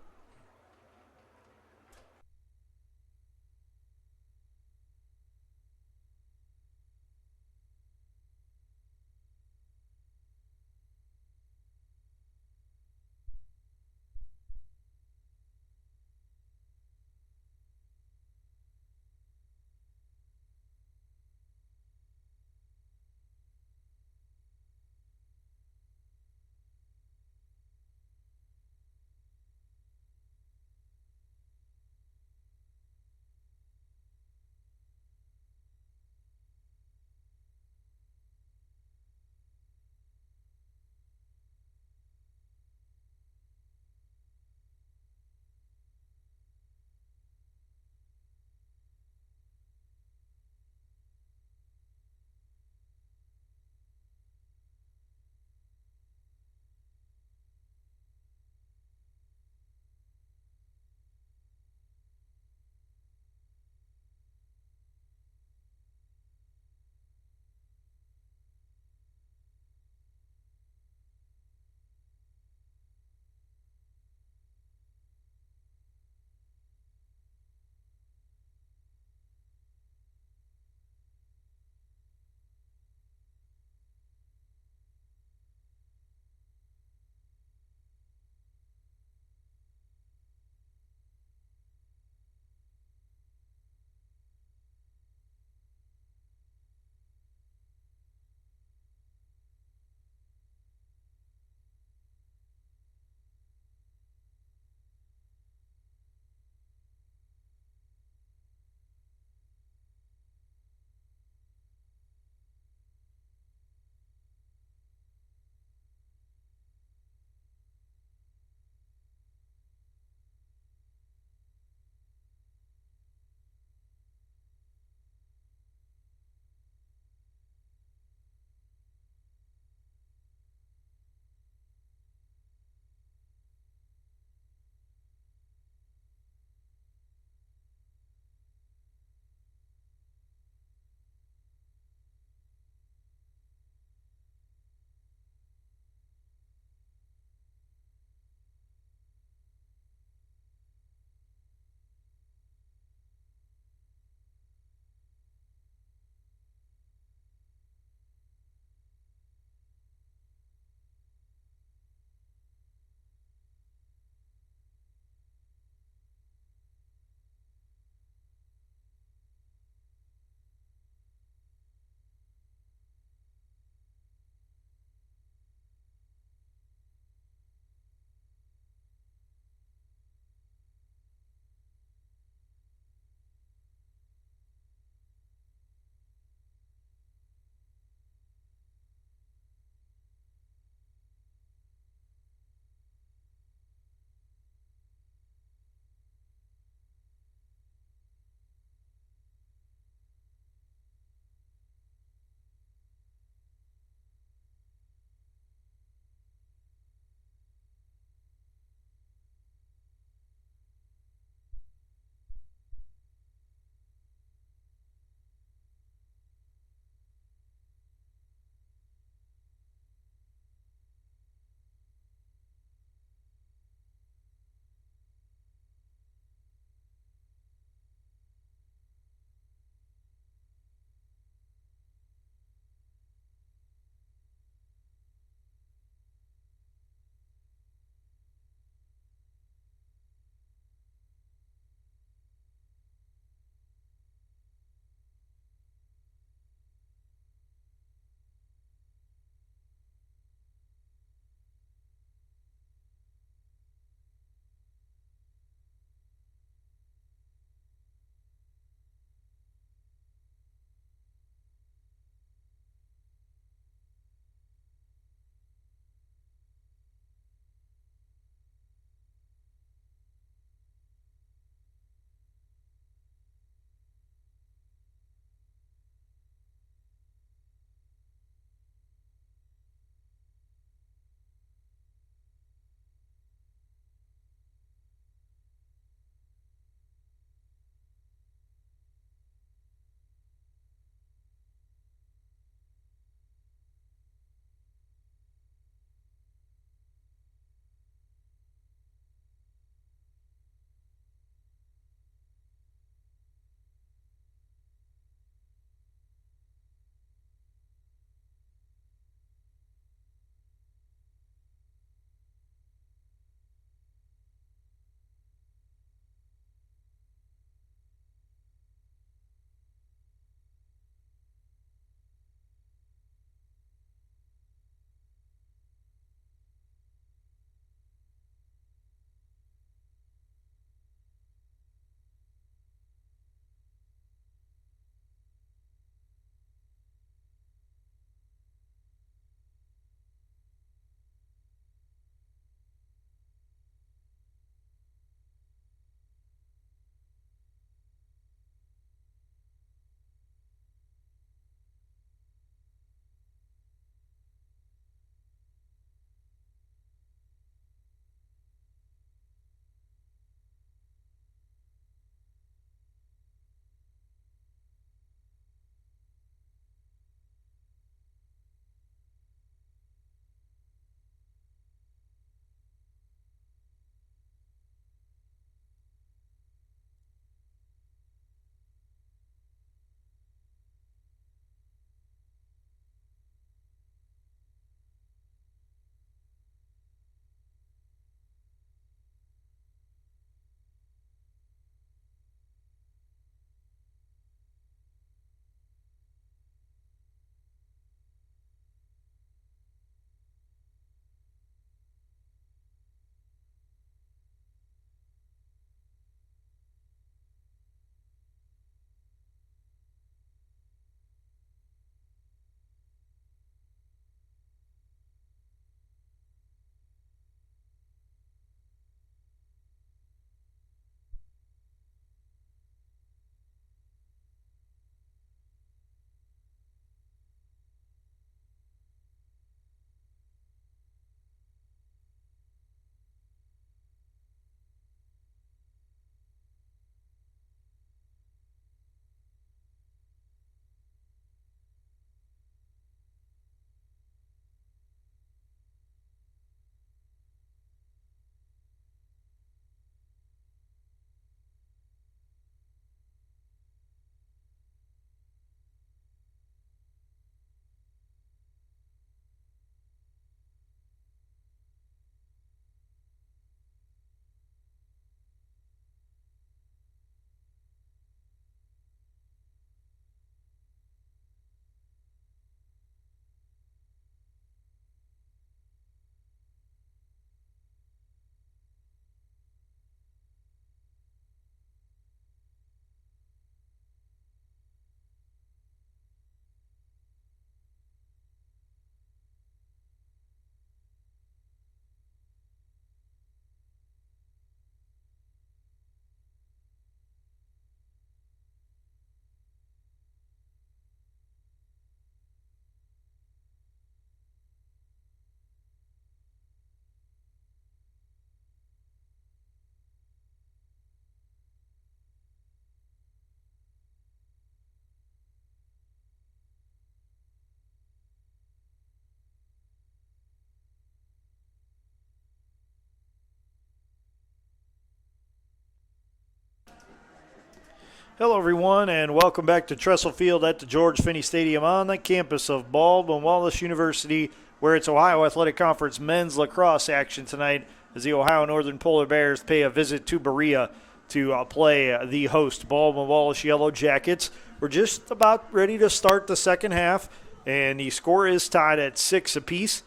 Speaker 1: Hello, everyone, and welcome back to Tressel Field at the George Finnie Stadium on the campus of Baldwin Wallace University, where it's Ohio Athletic Conference men's lacrosse action tonight as the Ohio Northern Polar Bears pay a visit to Berea to play the host Baldwin Wallace Yellow Jackets. We're just about ready to start the second half, and the score is tied at 6 apiece.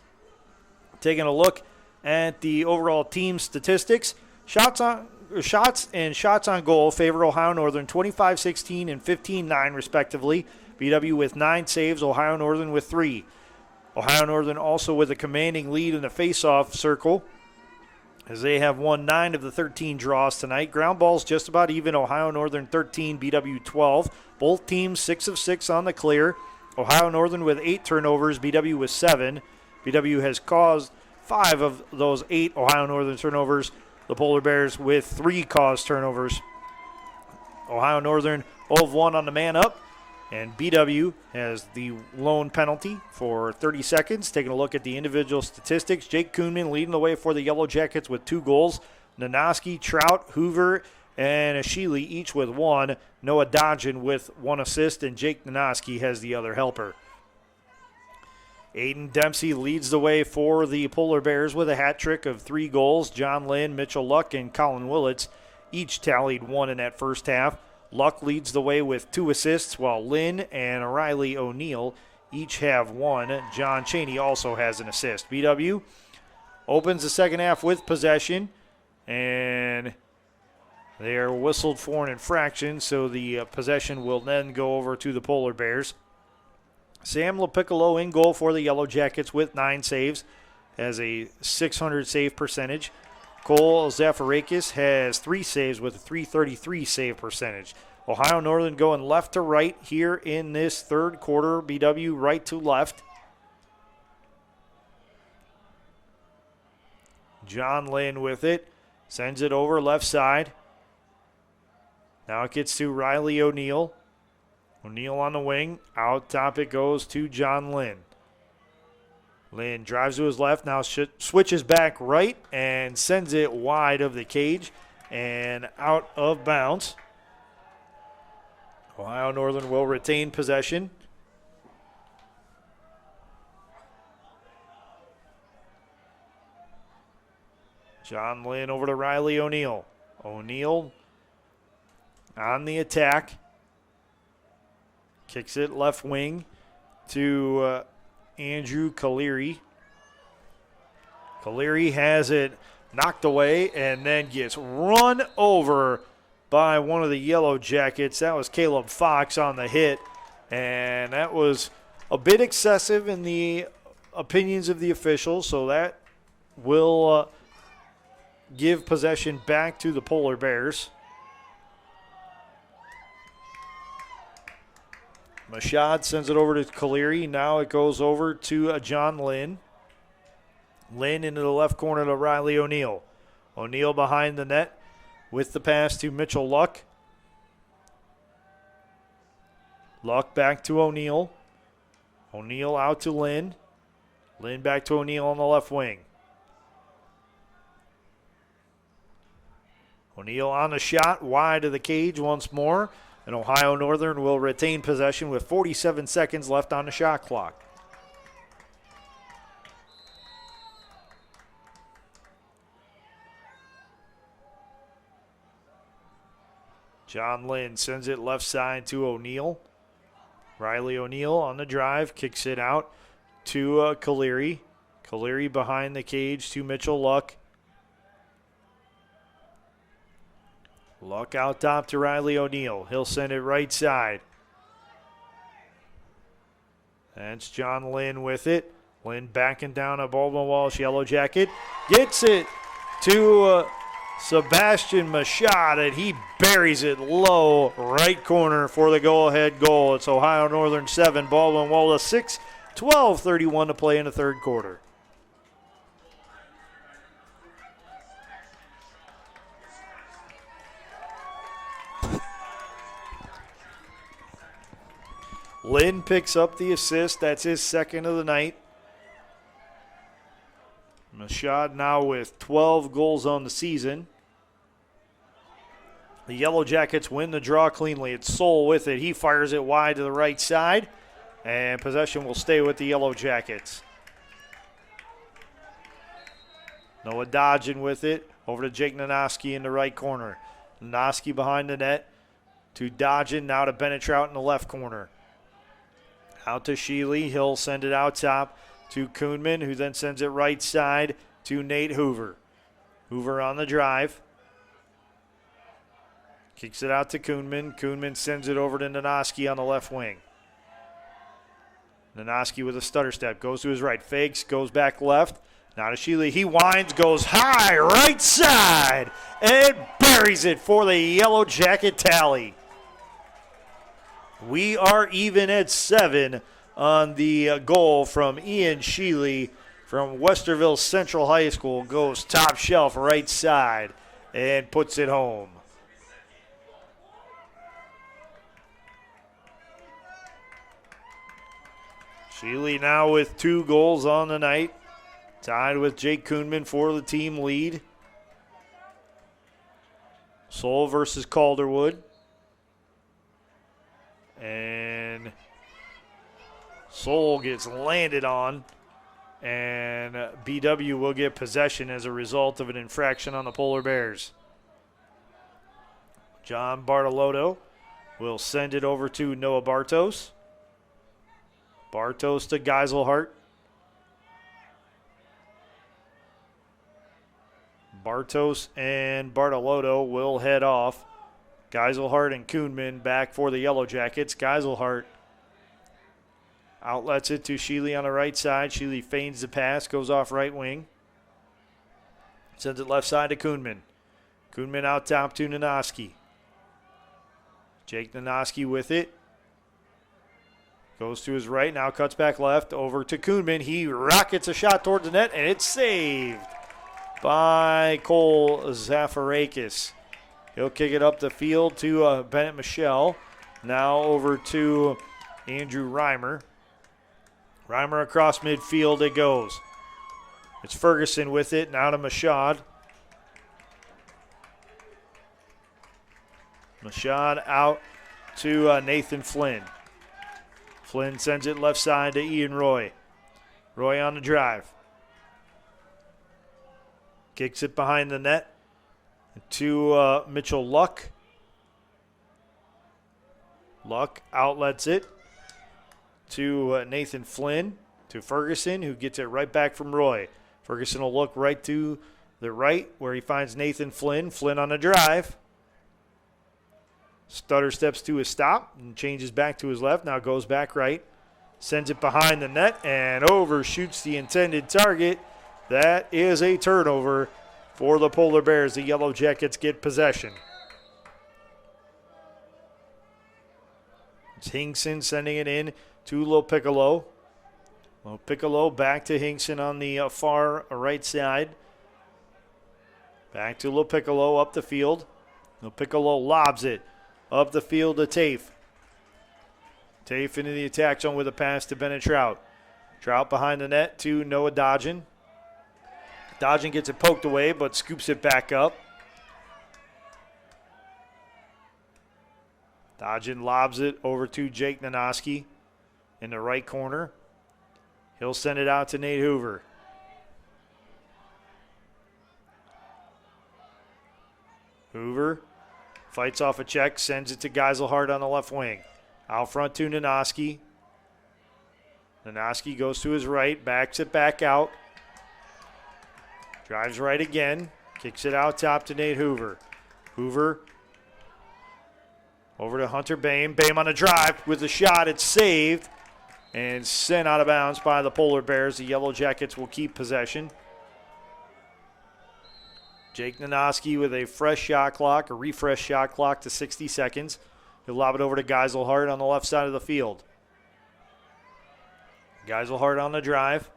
Speaker 1: Taking a look at the overall team statistics, shots on goal favor Ohio Northern 25-16 and 15-9 respectively. BW with 9 saves, Ohio Northern with 3. Ohio Northern also with a commanding lead in the face-off circle as they have won 9 of the 13 draws tonight. Ground balls just about even, Ohio Northern 13, BW 12. Both teams 6 of 6 on the clear. Ohio Northern with 8 turnovers, BW with 7. BW has caused 5 of those 8 Ohio Northern turnovers. The Polar Bears with 3 caused turnovers. Ohio Northern 0 of 1 on the man up, and BW has the lone penalty for 30 seconds. Taking a look at the individual statistics, Jake Kuhnman leading the way for the Yellow Jackets with 2 goals. Nanoski, Trout, Hoover, and Ashili each with 1. Noah Dodgen with 1 assist, and Jake Nanoski has the other helper. Aiden Dempsey leads the way for the Polar Bears with a hat trick of 3 goals. John Lynn, Mitchell Luck, and Colin Willits each tallied 1 in that first half. Luck leads the way with 2 assists, while Lynn and Riley O'Neill each have 1. John Cheney also has an assist. BW opens the second half with possession, and they are whistled for an infraction, so the possession will then go over to the Polar Bears. Sam LaPiccolo in goal for the Yellow Jackets with 9 saves, has a .600 save percentage. Cole Zafarakis has 3 saves with a .333 save percentage. Ohio Northern going left to right here in this third quarter. BW right to left. John Lynn with it, sends it over left side. Now it gets to Riley O'Neill. O'Neill on the wing. Out top it goes to John Lynn. Lynn drives to his left. Now switches back right and sends it wide of the cage and out of bounds. Ohio Northern will retain possession. John Lynn over to Riley O'Neill. O'Neill on the attack. Kicks it left wing to Andrew Kaleri. Kaleri has it knocked away and then gets run over by one of the Yellow Jackets. That was Caleb Fox on the hit, and that was a bit excessive in the opinions of the officials, so that will give possession back to the Polar Bears. Mashad sends it over to Kaleri. Now it goes over to John Lynn. Lynn into the left corner to Riley O'Neill. O'Neill behind the net with the pass to Mitchell Luck. Luck back to O'Neill. O'Neill out to Lynn. Lynn back to O'Neill on the left wing. O'Neill on the shot, wide of the cage once more. And Ohio Northern will retain possession with 47 seconds left on the shot clock. John Lynn sends it left side to O'Neill. Riley O'Neill on the drive, kicks it out to Kaleri. Kaleri behind the cage to Mitchell Luck. Luck out top to Riley O'Neill. He'll send it right side. That's John Lynn with it. Lynn backing down a Baldwin Wallace Yellow Jacket. Gets it to Sebastian Machad, and he buries it low right corner for the go-ahead goal. It's Ohio Northern 7, Baldwin Wallace 6, 12:31 to play in the third quarter. Lynn picks up the assist. That's his second of the night. Machad now with 12 goals on the season. The Yellow Jackets win the draw cleanly. It's Soul with it. He fires it wide to the right side, and possession will stay with the Yellow Jackets. Noah Dodgen with it. Over to Jake Nanoski in the right corner. Nanoski behind the net to Dodgen. Now to Bennett Trout in the left corner. Out to Sheely. He'll send it out top to Kuhnman, who then sends it right side to Nate Hoover. Hoover on the drive. Kicks it out to Kuhnman. Kuhnman sends it over to Nanoski on the left wing. Nanoski with a stutter step. Goes to his right. Fakes. Goes back left. Now to Sheely. He winds. Goes high. Right side. And buries it for the Yellow Jacket tally. We are even at 7 on the goal from Ian Sheely from Westerville Central High School. Goes top shelf right side and puts it home. Sheely now with 2 goals on the night. Tied with Jake Kuhnman for the team lead. Soul versus Calderwood. And Soul gets landed on. And BW will get possession as a result of an infraction on the Polar Bears. John Bartolotto will send it over to Noah Bartos. Bartos to Geiselhart. Bartos and Bartolotto will head off. Geiselhart and Kuhnman back for the Yellow Jackets. Geiselhart outlets it to Sheely on the right side. Sheely feigns the pass, goes off right wing. Sends it left side to Kuhnman. Kuhnman out top to Nanoski. Jake Nanoski with it. Goes to his right, now cuts back left, over to Kuhnman. He rockets a shot towards the net, and it's saved by Cole Zafarakis. He'll kick it up the field to Bennett Michelle. Now over to Andrew Reimer. Reimer across midfield it goes. It's Ferguson with it, now to Mashad. Mashad out to Nathan Flynn. Flynn sends it left side to Ian Roy. Roy on the drive. Kicks it behind the net to Mitchell Luck. Luck outlets it to Nathan Flynn, to Ferguson, who gets it right back from Roy. Ferguson will look right to the right where he finds Nathan Flynn. Flynn on the drive. Stutter steps to his stop and changes back to his left. Now goes back right. Sends it behind the net and overshoots the intended target. That is a turnover for the Polar Bears. The Yellow Jackets get possession. It's Hinkson sending it in to Lopiccolo. Lopiccolo back to Hinkson on the far right side. Back to Lopiccolo up the field. Lopiccolo lobs it up the field to Tafe. Tafe into the attack zone with a pass to Bennett Trout. Trout behind the net to Noah Dodgen. Dodgen gets it poked away but scoops it back up. Dodgen lobs it over to Jake Nanoski in the right corner. He'll send it out to Nate Hoover. Hoover fights off a check, sends it to Geiselhart on the left wing. Out front to Nanoski. Nanoski goes to his right, backs it back out. Drives right again, kicks it out top to Nate Hoover. Hoover over to Hunter Boehm. Boehm on a drive with the shot. It's saved and sent out of bounds by the Polar Bears. The Yellow Jackets will keep possession. Jake Nanoski with a fresh shot clock, a refresh shot clock to 60 seconds. He'll lob it over to Geiselhart on the left side of the field. Geiselhart on the drive.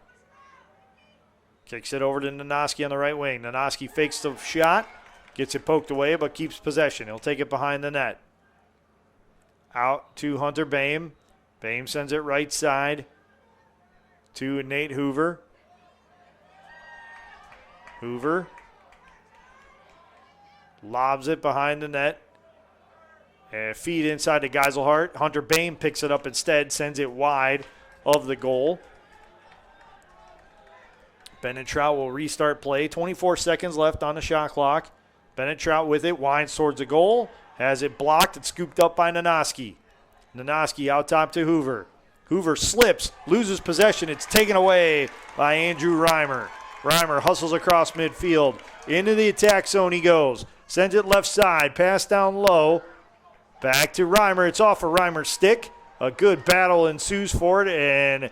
Speaker 1: Kicks it over to Nanoski on the right wing. Nanoski fakes the shot, gets it poked away, but keeps possession. He'll take it behind the net. Out to Hunter Boehm. Boehm sends it right side to Nate Hoover. Hoover lobs it behind the net Feed inside to Geiselhart. Hunter Bain picks it up instead, sends it wide of the goal. Bennett Trout will restart play. 24 seconds left on the shot clock. Bennett Trout with it, winds towards the goal. Has it blocked. It's scooped up by Nanoski. Nanoski out top to Hoover. Hoover slips, loses possession. It's taken away by Andrew Reimer. Reimer hustles across midfield. Into the attack zone he goes. Sends it left side. Pass down low. Back to Reimer. It's off of Reimer's stick. A good battle ensues for it, and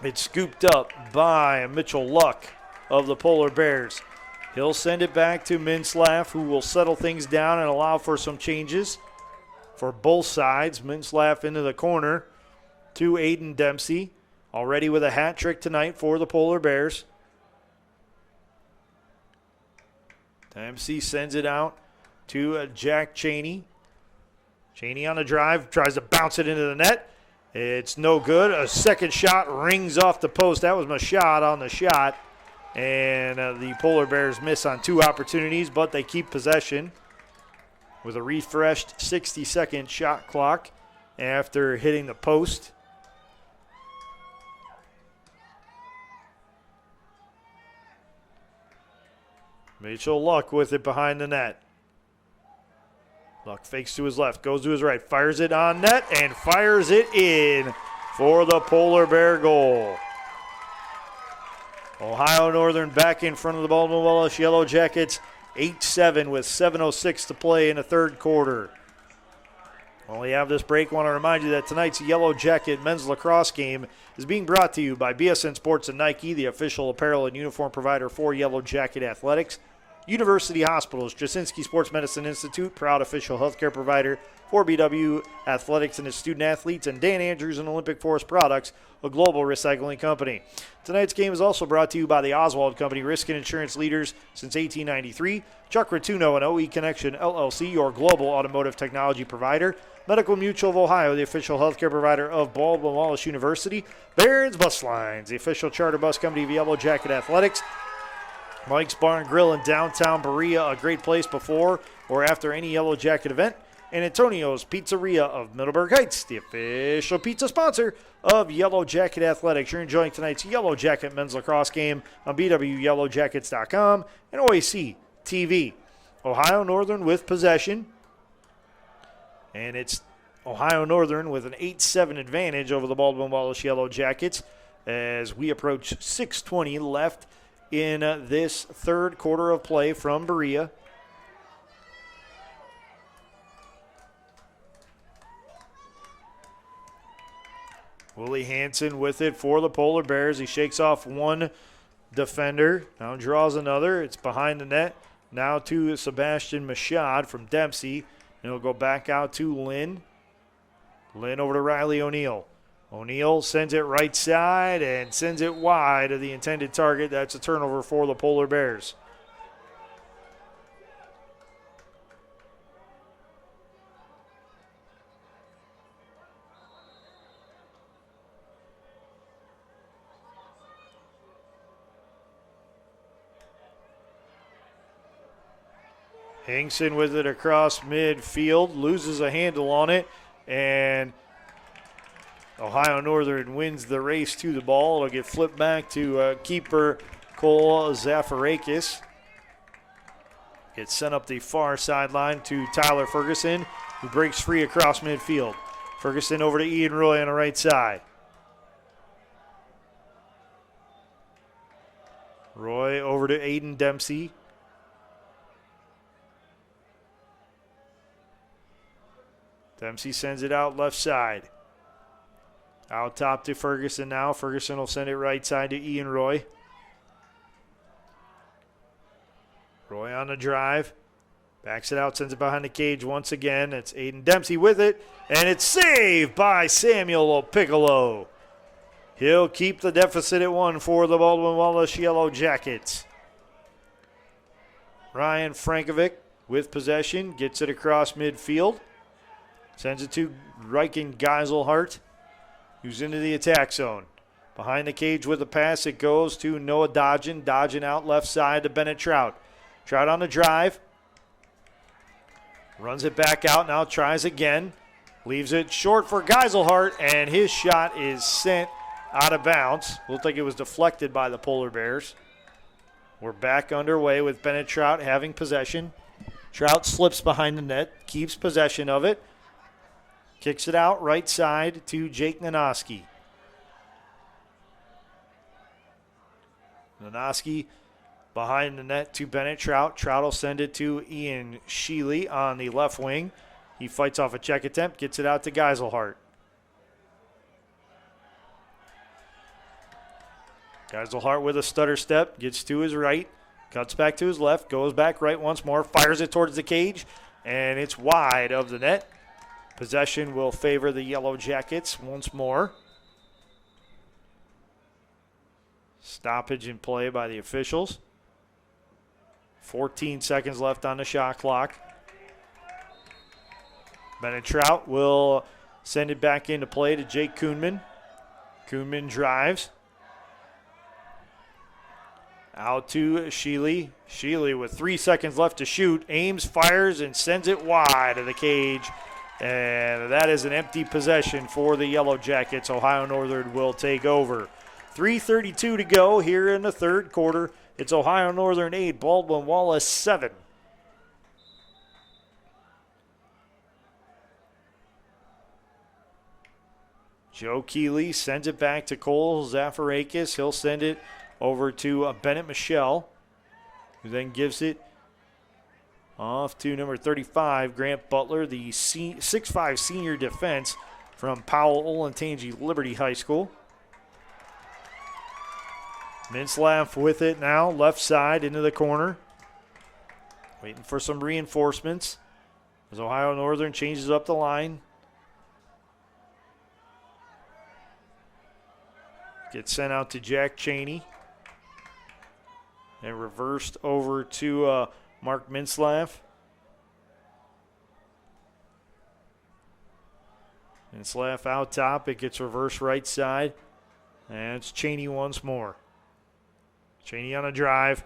Speaker 1: it's scooped up by Mitchell Luck of the Polar Bears. He'll send it back to Minslav, who will settle things down and allow for some changes for both sides. Minslav into the corner to Aiden Dempsey, already with a hat trick tonight for the Polar Bears. Dempsey sends it out to Jack Cheney. Cheney on the drive, tries to bounce it into the net. It's no good. A second shot rings off the post. That was my shot on the shot. And the Polar Bears miss on 2 opportunities, but they keep possession with a refreshed 60-second shot clock after hitting the post. Mitchell Luck with it behind the net. Luck fakes to his left, goes to his right, fires it on net, and fires it in for the Polar Bear goal. Ohio Northern back in front of the Baldwin Wallace Yellow Jackets, 8-7 with 7:06 to play in the third quarter. While we have this break, I want to remind you that tonight's Yellow Jacket men's lacrosse game is being brought to you by BSN Sports and Nike, the official apparel and uniform provider for Yellow Jacket Athletics. University Hospitals, Jasinski Sports Medicine Institute, proud official healthcare provider for BW Athletics and its student athletes, and Dan Andrews and Olympic Forest Products, a global recycling company. Tonight's game is also brought to you by the Oswald Company, risk and insurance leaders since 1893. Chuck Rotuno and OE Connection LLC, your global automotive technology provider. Medical Mutual of Ohio, the official healthcare provider of Baldwin Wallace University. Barron's Bus Lines, the official charter bus company of Yellow Jacket Athletics. Mike's Bar and Grill in downtown Berea, a great place before or after any Yellow Jacket event. And Antonio's Pizzeria of Middleburg Heights, the official pizza sponsor of Yellow Jacket Athletics. You're enjoying tonight's Yellow Jacket men's lacrosse game on BWYellowJackets.com and OAC TV. Ohio Northern with possession. And it's Ohio Northern with an 8-7 advantage over the Baldwin Wallace Yellow Jackets as we approach 6:20 left in this third quarter of play from Berea. Willie Hansen with it for the Polar Bears. He shakes off one defender, now draws another. It's behind the net. Now to Sebastian Machad from Dempsey. And he'll go back out to Lynn. Lynn over to Riley O'Neill. O'Neill sends it right side and sends it wide of the intended target. That's a turnover for the Polar Bears. Hinkson with it across midfield, loses a handle on it, and Ohio Northern wins the race to the ball. It'll get flipped back to keeper Cole Zafarakis. Gets sent up the far sideline to Tyler Ferguson, who breaks free across midfield. Ferguson over to Ian Roy on the right side. Roy over to Aiden Dempsey. Dempsey sends it out left side. Out top to Ferguson now. Ferguson will send it right side to Ian Roy. Roy on the drive. Backs it out, sends it behind the cage once again. It's Aiden Dempsey with it. And it's saved by Samuel Piccolo. He'll keep the deficit at 1 for the Baldwin Wallace Yellow Jackets. Ryan Frankovic with possession. Gets it across midfield. Sends it to Reichen Geiselhart, who's into the attack zone. Behind the cage with the pass, it goes to Noah Dodgen. Dodgen out left side to Bennett Trout. Trout on the drive. Runs it back out, now tries again. Leaves it short for Geiselhart, and his shot is sent out of bounds. Looked like it was deflected by the Polar Bears. We're back underway with Bennett Trout having possession. Trout slips behind the net, keeps possession of it. Kicks it out right side to Jake Nanoski. Nanoski behind the net to Bennett Trout. Trout will send it to Ian Sheely on the left wing. He fights off a check attempt, gets it out to Geiselhart. Geiselhart with a stutter step, gets to his right, cuts back to his left, goes back right once more, fires it towards the cage, and it's wide of the net. Possession will favor the Yellow Jackets once more. Stoppage in play by the officials. 14 seconds left on the shot clock. Bennett Trout will send it back into play to Jake Kuhnman. Kuhnman drives. Out to Sheely. Sheely with 3 seconds left to shoot. Aims, fires, and sends it wide of the cage. And that is an empty possession for the Yellow Jackets. Ohio Northern will take over. 3:32 to go here in the third quarter. It's Ohio Northern 8, Baldwin Wallace 7. Joe Keeley sends it back to Cole Zafarakis. He'll send it over to Bennett Michelle, who then gives it off to number 35, Grant Butler, the 6'5 senior defense from Powell Olentangy Liberty High School. Mintzlaff with it now, left side into the corner. Waiting for some reinforcements as Ohio Northern changes up the line. Gets sent out to Jack Cheney. And reversed over to Mark Mintzlaff. Mintzlaff out top. It gets reversed right side. And it's Cheney once more. Cheney on a drive.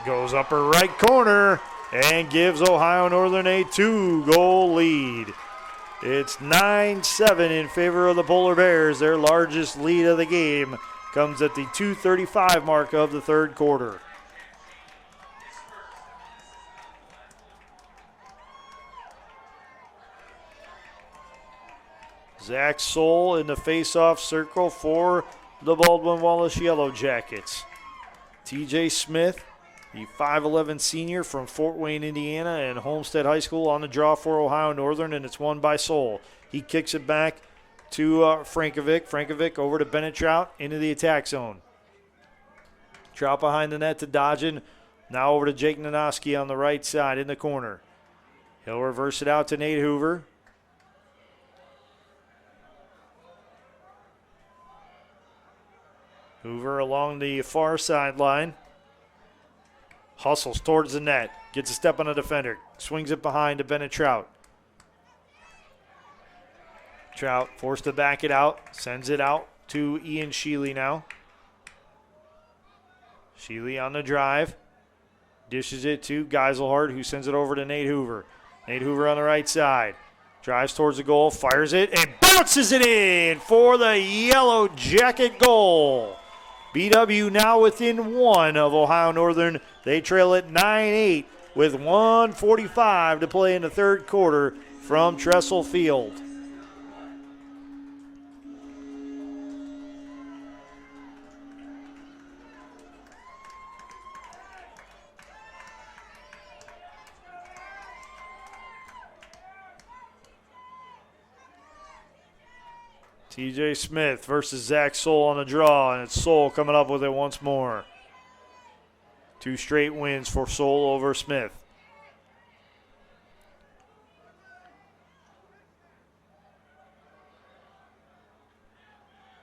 Speaker 1: Goes upper right corner and gives Ohio Northern a 2-goal lead. It's 9-7 in favor of the Polar Bears. Their largest lead of the game comes at the 2:35 mark of the third quarter. Zach Soul in the face-off circle for the Baldwin Wallace Yellow Jackets. TJ Smith, the 5'11 senior from Fort Wayne, Indiana, and Homestead High School on the draw for Ohio Northern, and it's won by Soul. He kicks it back to Frankovic. Frankovic over to Bennett Trout into the attack zone. Trout behind the net to Dodgen. Now over to Jake Nanoski on the right side in the corner. He'll reverse it out to Nate Hoover. Hoover along the far sideline. Hustles towards the net. Gets a step on a defender. Swings it behind to Bennett Trout. Trout forced to back it out. Sends it out to Ian Sheely now. Sheely on the drive. Dishes it to Geiselhart, who sends it over to Nate Hoover. Nate Hoover on the right side. Drives towards the goal. Fires it and bounces it in for the Yellow Jacket goal. BW now within one of Ohio Northern. They trail it 9-8 with 1:45 to play in the third quarter from Tressel Field. TJ Smith versus Zach Soul on the draw, and it's Soul coming up with it once more. 2 straight wins for Soul over Smith.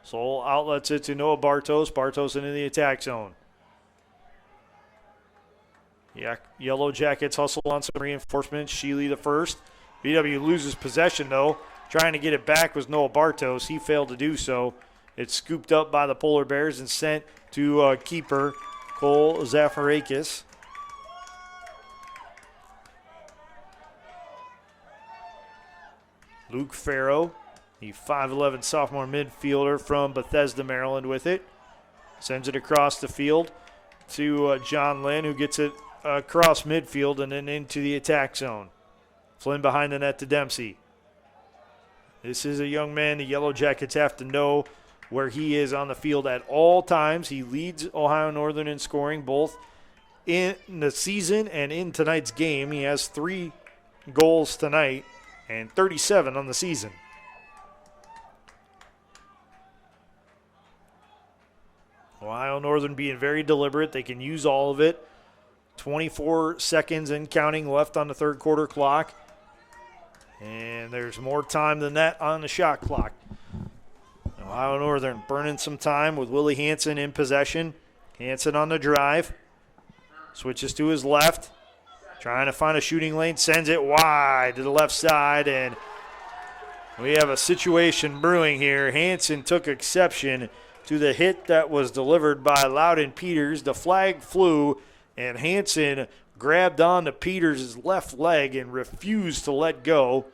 Speaker 1: Soul outlets it to Noah Bartos. Bartos into the attack zone. Yellow Jackets hustle on some reinforcements. Sheely the first. BW loses possession, though. Trying to get it back was Noah Bartos. He failed to do so. It's scooped up by the Polar Bears and sent to keeper Cole Zafarakis. Luke Farrow, the 5'11 sophomore midfielder from Bethesda, Maryland, with it. Sends it across the field to John Lynn, who gets it across midfield and then into the attack zone. Flynn behind the net to Dempsey. This is a young man the Yellow Jackets have to know where he is on the field at all times. He leads Ohio Northern in scoring both in the season and in tonight's game. He has 3 goals tonight and 37 on the season. Ohio Northern being very deliberate. They can use all of it. 24 seconds and counting left on the third quarter clock. And there's more time than that on the shot clock. Ohio Northern burning some time with Willie Hansen in possession. Hansen on the drive. Switches to his left. Trying to find a shooting lane. Sends it wide to the left side. And we have a situation brewing here. Hansen took exception to the hit that was delivered by Loudon Peters. The flag flew, and Hansen grabbed on to Peters' left leg and refused to let go.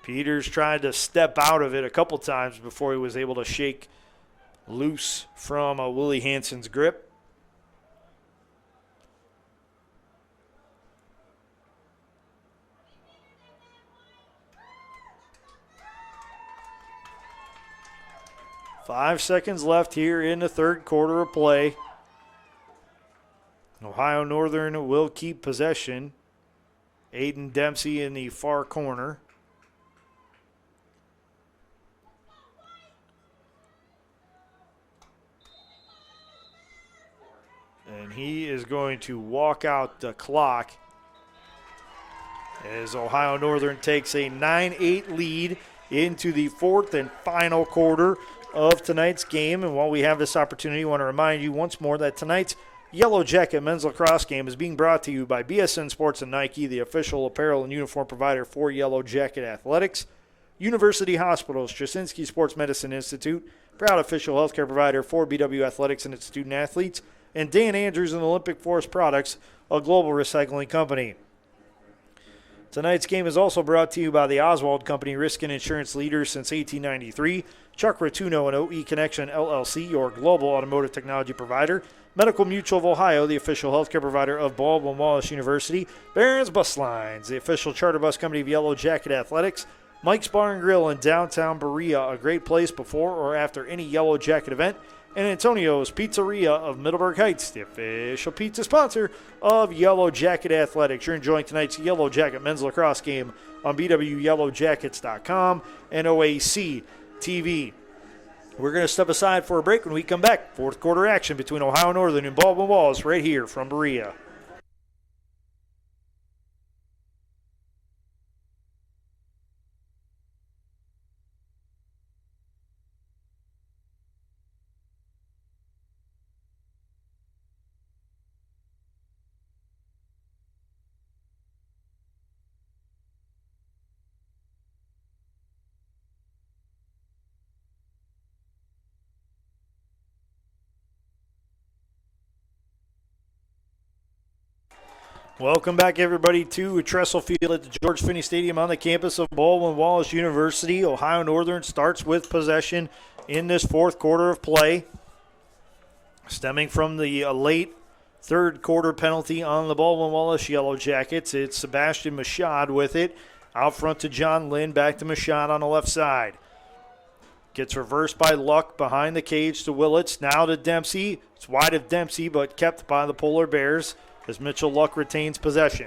Speaker 1: Peters tried to step out of it a couple times before he was able to shake loose from Willie Hansen's grip. Five seconds left here in the third quarter of play. Ohio Northern will keep possession. Aiden Dempsey in the far corner. And he is going to walk out the clock as Ohio Northern takes a 9-8 lead into the fourth and final quarter of tonight's game. And while we have this opportunity, I want to remind you once more that tonight's Yellow Jacket men's lacrosse game is being brought to you by BSN Sports and Nike, the official apparel and uniform provider for Yellow Jacket Athletics, University Hospitals, Straczynski Sports Medicine Institute, proud official healthcare provider for BW Athletics and its student athletes, and Dan Andrews and Olympic Forest Products, a global recycling company. Tonight's game is also brought to you by the Oswald Company, risk and insurance leaders since 1893, Chuck Rotuno and OE Connection LLC, your global automotive technology provider, Medical Mutual of Ohio, the official healthcare provider of Baldwin Wallace University, Barron's Bus Lines, the official charter bus company of Yellow Jacket Athletics, Mike's Bar and Grill in downtown Berea, a great place before or after any Yellow Jacket event, and Antonio's Pizzeria of Middleburg Heights, the official pizza sponsor of Yellow Jacket Athletics. You're enjoying tonight's Yellow Jacket men's lacrosse game on BWYellowJackets.com and OAC TV. We're going to step aside for a break. When we come back, fourth quarter action between Ohio Northern and Baldwin Wallace right here from Berea. Welcome back, everybody, to Tressel Field at the George Finnie Stadium on the campus of Baldwin Wallace University. Ohio Northern starts with possession in this fourth quarter of play, stemming from the late third quarter penalty on the Baldwin Wallace Yellow Jackets. It's Sebastian Machad with it. Out front to John Lynn, back to Machad on the left side. Gets reversed by Luck behind the cage to Willits. Now to Dempsey. It's wide of Dempsey, but kept by the Polar Bears as Mitchell Luck retains possession.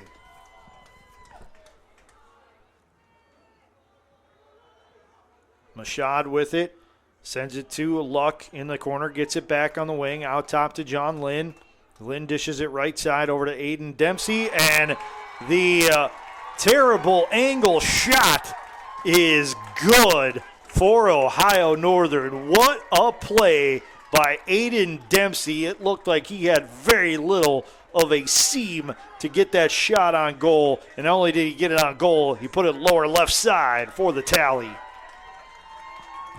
Speaker 1: Machad with it. Sends it to Luck in the corner. Gets it back on the wing. Out top to John Lynn. Lynn dishes it right side over to Aiden Dempsey. And the terrible angle shot is good for Ohio Northern. What a play by Aiden Dempsey. It looked like he had very little of a seam to get that shot on goal. And not only did he get it on goal, he put it lower left side for the tally.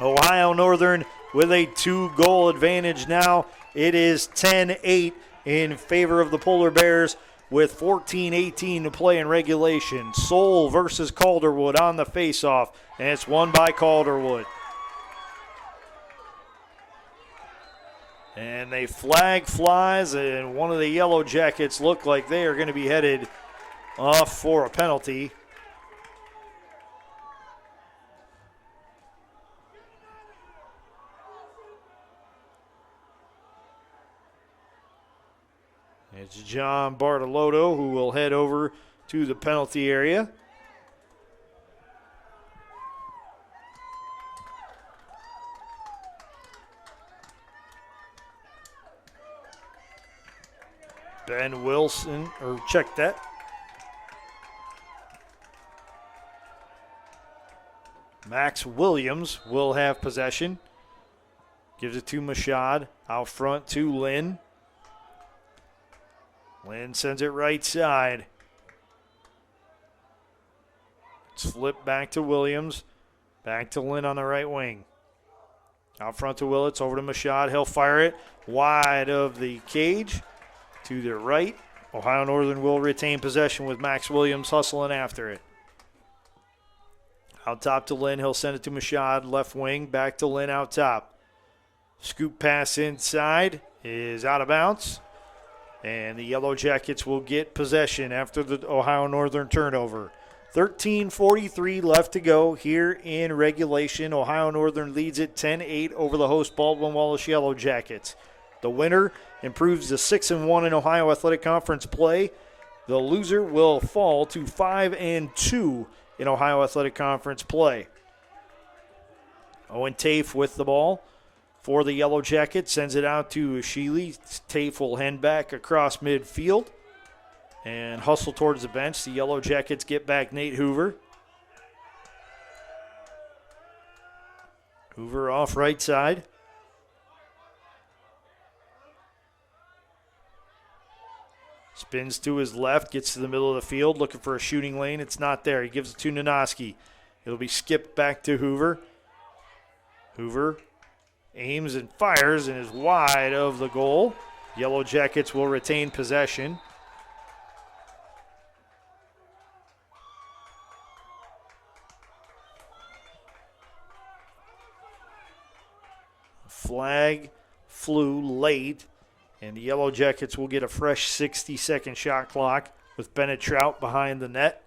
Speaker 1: Ohio Northern with a 2-goal advantage now. It is 10-8 in favor of the Polar Bears with 14:18 to play in regulation. Soul versus Calderwood on the faceoff, and it's won by Calderwood. And a flag flies, and one of the Yellow Jackets look like they are going to be headed off for a penalty. It's John Bartolotto who will head over to the penalty area. Ben Wilson, or check that. Max Williams will have possession. Gives it to Mashad. Out front to Lynn. Lynn sends it right side. It's flipped back to Williams. Back to Lynn on the right wing. Out front to Willits. Over to Mashad. He'll fire it wide of the cage. To the right. Ohio Northern will retain possession with Max Williams hustling after it. Out top to Lynn. He'll send it to Mashad. Left wing. Back to Lynn out top. Scoop pass inside is out of bounds. And the Yellow Jackets will get possession after the Ohio Northern turnover. 13:43 left to go here in regulation. Ohio Northern leads it 10-8 over the host Baldwin Wallace Yellow Jackets. The winner improves to 6-1 in Ohio Athletic Conference play. The loser will fall to 5-2 in Ohio Athletic Conference play. Owen Tafe with the ball for the Yellow Jackets. Sends it out to Sheely. Tafe will hand back across midfield and hustle towards the bench. The Yellow Jackets get back Nate Hoover. Hoover off right side. Spins to his left, gets to the middle of the field, looking for a shooting lane. It's not there. He gives it to Nanoski. It'll be skipped back to Hoover. Hoover aims and fires and is wide of the goal. Yellow Jackets will retain possession. Flag flew late, and the Yellow Jackets will get a fresh 60-second shot clock with Bennett Trout behind the net.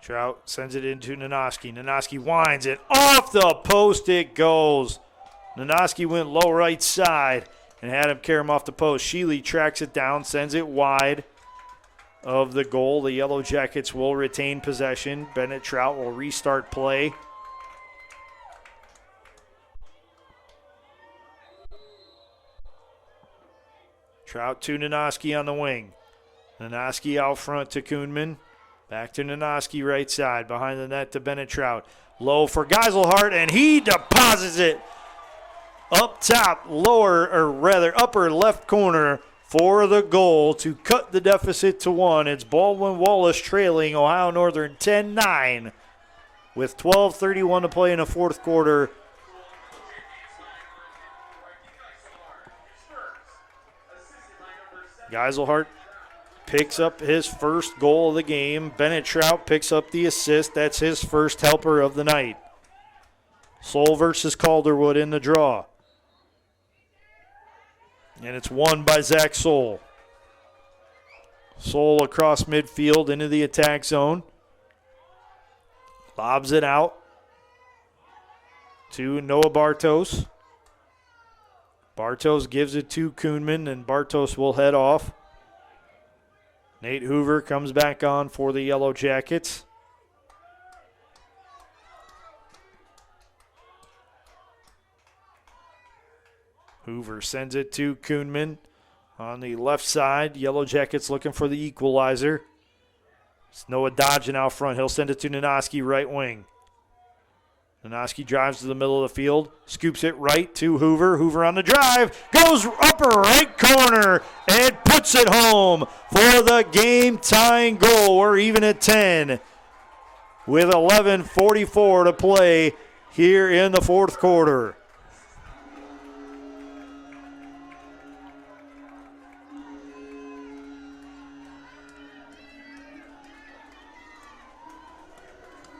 Speaker 1: Trout sends it into Nanoski. Nanoski winds it. Off the post it goes. Nanoski went low right side and had him carry him off the post. Sheely tracks it down, sends it wide of the goal. The Yellow Jackets will retain possession. Bennett Trout will restart play. Trout to Nanoski on the wing. Nanoski out front to Kuhnman. Back to Nanoski right side. Behind the net to Bennett Trout. Low for Geiselhart, and he deposits it up top, upper left corner for the goal to cut the deficit to 1. It's Baldwin Wallace trailing Ohio Northern 10-9 with 12:31 to play in the fourth quarter. Geiselhart picks up his first goal of the game. Bennett Trout picks up the assist. That's his first helper of the night. Soul versus Calderwood in the draw. And it's won by Zach Soul. Soul across midfield into the attack zone. Lobs it out to Noah Bartos. Bartos gives it to Kuhnman, and Bartos will head off. Nate Hoover comes back on for the Yellow Jackets. Hoover sends it to Kuhnman on the left side. Yellow Jackets looking for the equalizer. It's Noah dodging out front. He'll send it to Nanoski right wing. Nanoski drives to the middle of the field, scoops it right to Hoover. Hoover on the drive, goes upper right corner, and puts it home for the game-tying goal. We're even at 10 with 11:44 to play here in the fourth quarter.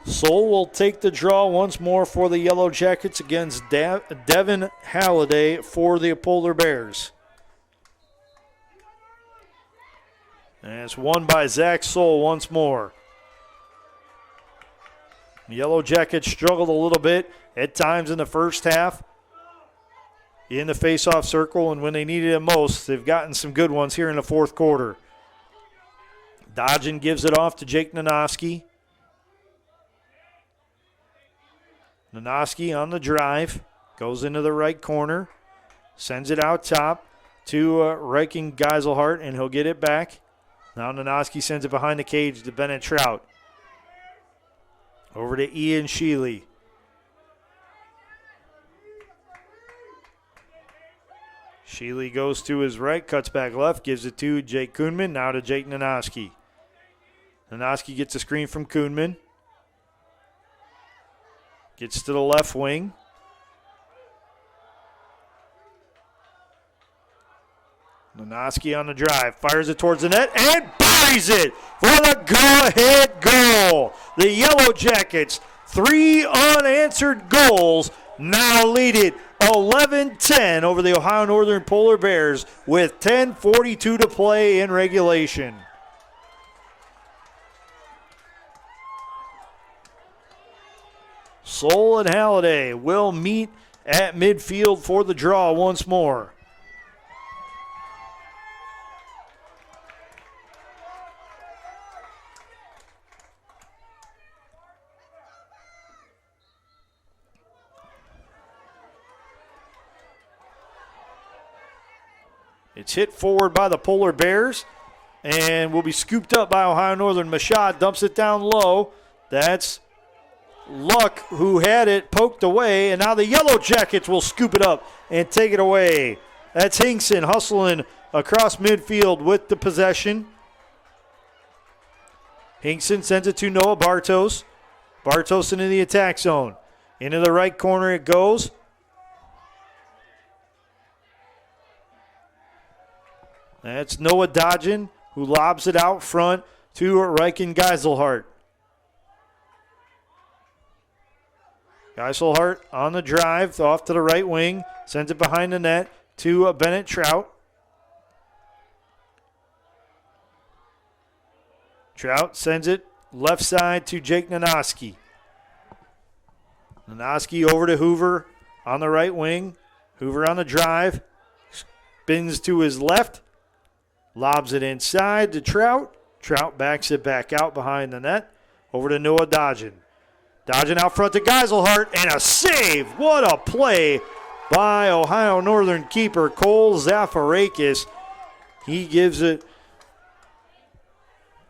Speaker 1: Soule will take the draw once more for the Yellow Jackets against Devin Halliday for the Polar Bears. And it's won by Zach Soule once more. The Yellow Jackets struggled a little bit at times in the first half in the face-off circle, and when they needed it most, they've gotten some good ones here in the fourth quarter. Dodgen gives it off to Jake Nanoski. Nanoski on the drive, goes into the right corner, sends it out top to Reichen Geiselhart, and he'll get it back. Now Nanoski sends it behind the cage to Bennett Trout. Over to Ian Sheely. Sheely goes to his right, cuts back left, gives it to Jake Kuhnman, now to Jake Nanoski. Nanoski gets a screen from Kuhnman. Gets to the left wing. Nanoski on the drive, fires it towards the net, and buries it for the go-ahead goal. The Yellow Jackets, 3 unanswered goals, now lead it 11-10 over the Ohio Northern Polar Bears with 10:42 to play in regulation. Soule and Halliday will meet at midfield for the draw once more. It's hit forward by the Polar Bears and will be scooped up by Ohio Northern. Machad dumps it down low. That's Luck, who had it poked away, and now the Yellow Jackets will scoop it up and take it away. That's Hinkson hustling across midfield with the possession. Hinkson sends it to Noah Bartos. Bartos into the attack zone. Into the right corner it goes. That's Noah Dodgen, who lobs it out front to Reichen Geiselhart. Geiselhart on the drive, off to the right wing, sends it behind the net to Bennett Trout. Trout sends it left side to Jake Nanoski. Nanoski over to Hoover on the right wing. Hoover on the drive, spins to his left, lobs it inside to Trout. Trout backs it back out behind the net, over to Noah Dodgen. Dodgen out front to Geiselhart, and a save. What a play by Ohio Northern keeper Cole Zafarakis. He gives it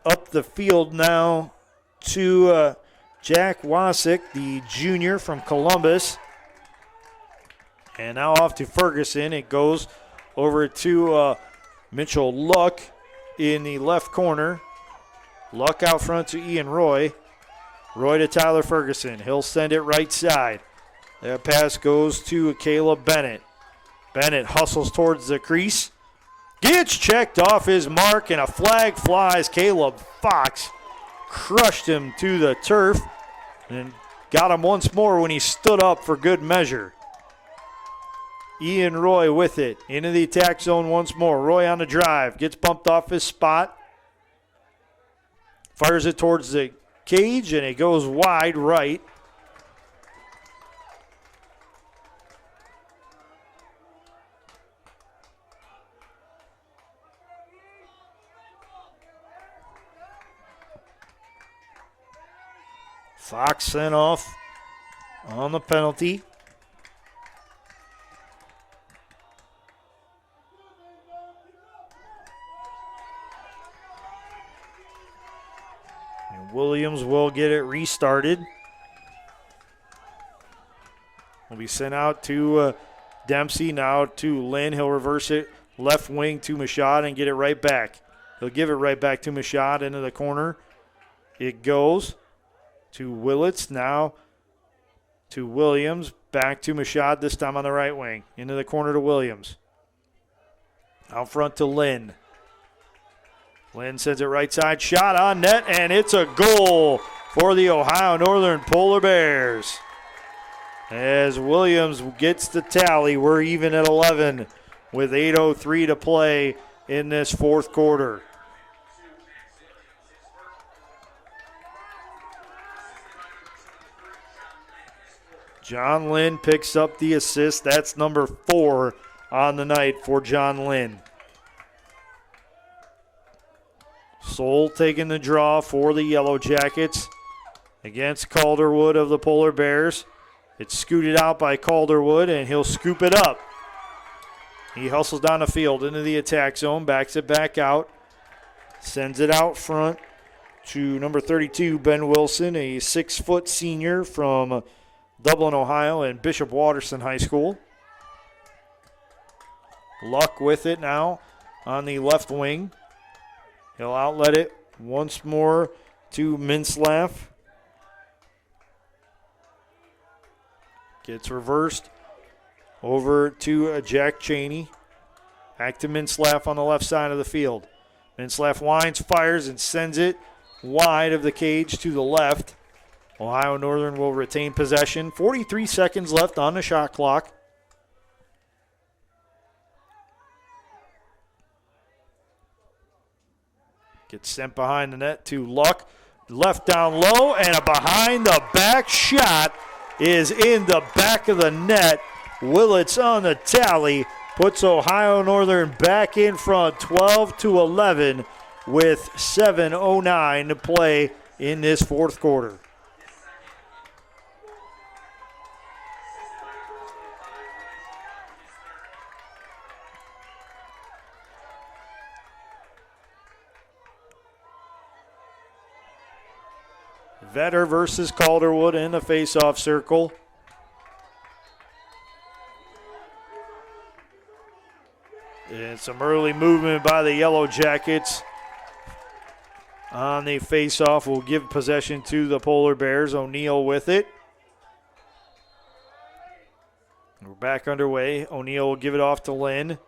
Speaker 1: up the field now to Jack Wasick, the junior from Columbus. And now off to Ferguson. It goes over to Mitchell Luck in the left corner. Luck out front to Ian Roy. Roy to Tyler Ferguson. He'll send it right side. That pass goes to Caleb Bennett. Bennett hustles towards the crease. Gets checked off his mark, and a flag flies. Caleb Fox crushed him to the turf and got him once more when he stood up for good measure. Ian Roy with it. Into the attack zone once more. Roy on the drive. Gets bumped off his spot. Fires it towards the cage, and it goes wide right. Fox sent off on the penalty. Williams will get it restarted. be sent out to Dempsey, now to Lynn. He'll reverse it left wing to Machad and get it right back. He'll give it right back to Machad into the corner. It goes to Willits, now to Williams, back to Machad, this time on the right wing. Into the corner to Williams. Out front to Lynn. Lynn sends it right side, shot on net, and it's a goal for the Ohio Northern Polar Bears. As Williams gets the tally, we're even at 11 with 8:03 to play in this fourth quarter. John Lynn picks up the assist. That's number 4 on the night for John Lynn. Soul taking the draw for the Yellow Jackets against Calderwood of the Polar Bears. It's scooted out by Calderwood, and he'll scoop it up. He hustles down the field into the attack zone, backs it back out, sends it out front to number 32, Ben Wilson, a 6-foot senior from Dublin, Ohio, and Bishop Watterson High School. Luck with it now on the left wing. He'll outlet it once more to Minslav. Gets reversed over to Jack Cheney. Back to Minslav on the left side of the field. Minslav winds, fires, and sends it wide of the cage to the left. Ohio Northern will retain possession. 43 seconds left on the shot clock. Gets sent behind the net to Luck. Left down low, and a behind-the-back shot is in the back of the net. Willits on the tally puts Ohio Northern back in front, 12-11, with 7:09 to play in this fourth quarter. Vetter versus Calderwood in the face-off circle. And some early movement by the Yellow Jackets on the face-off will give possession to the Polar Bears. O'Neal with it. We're back underway. O'Neal will give it off to Lynn.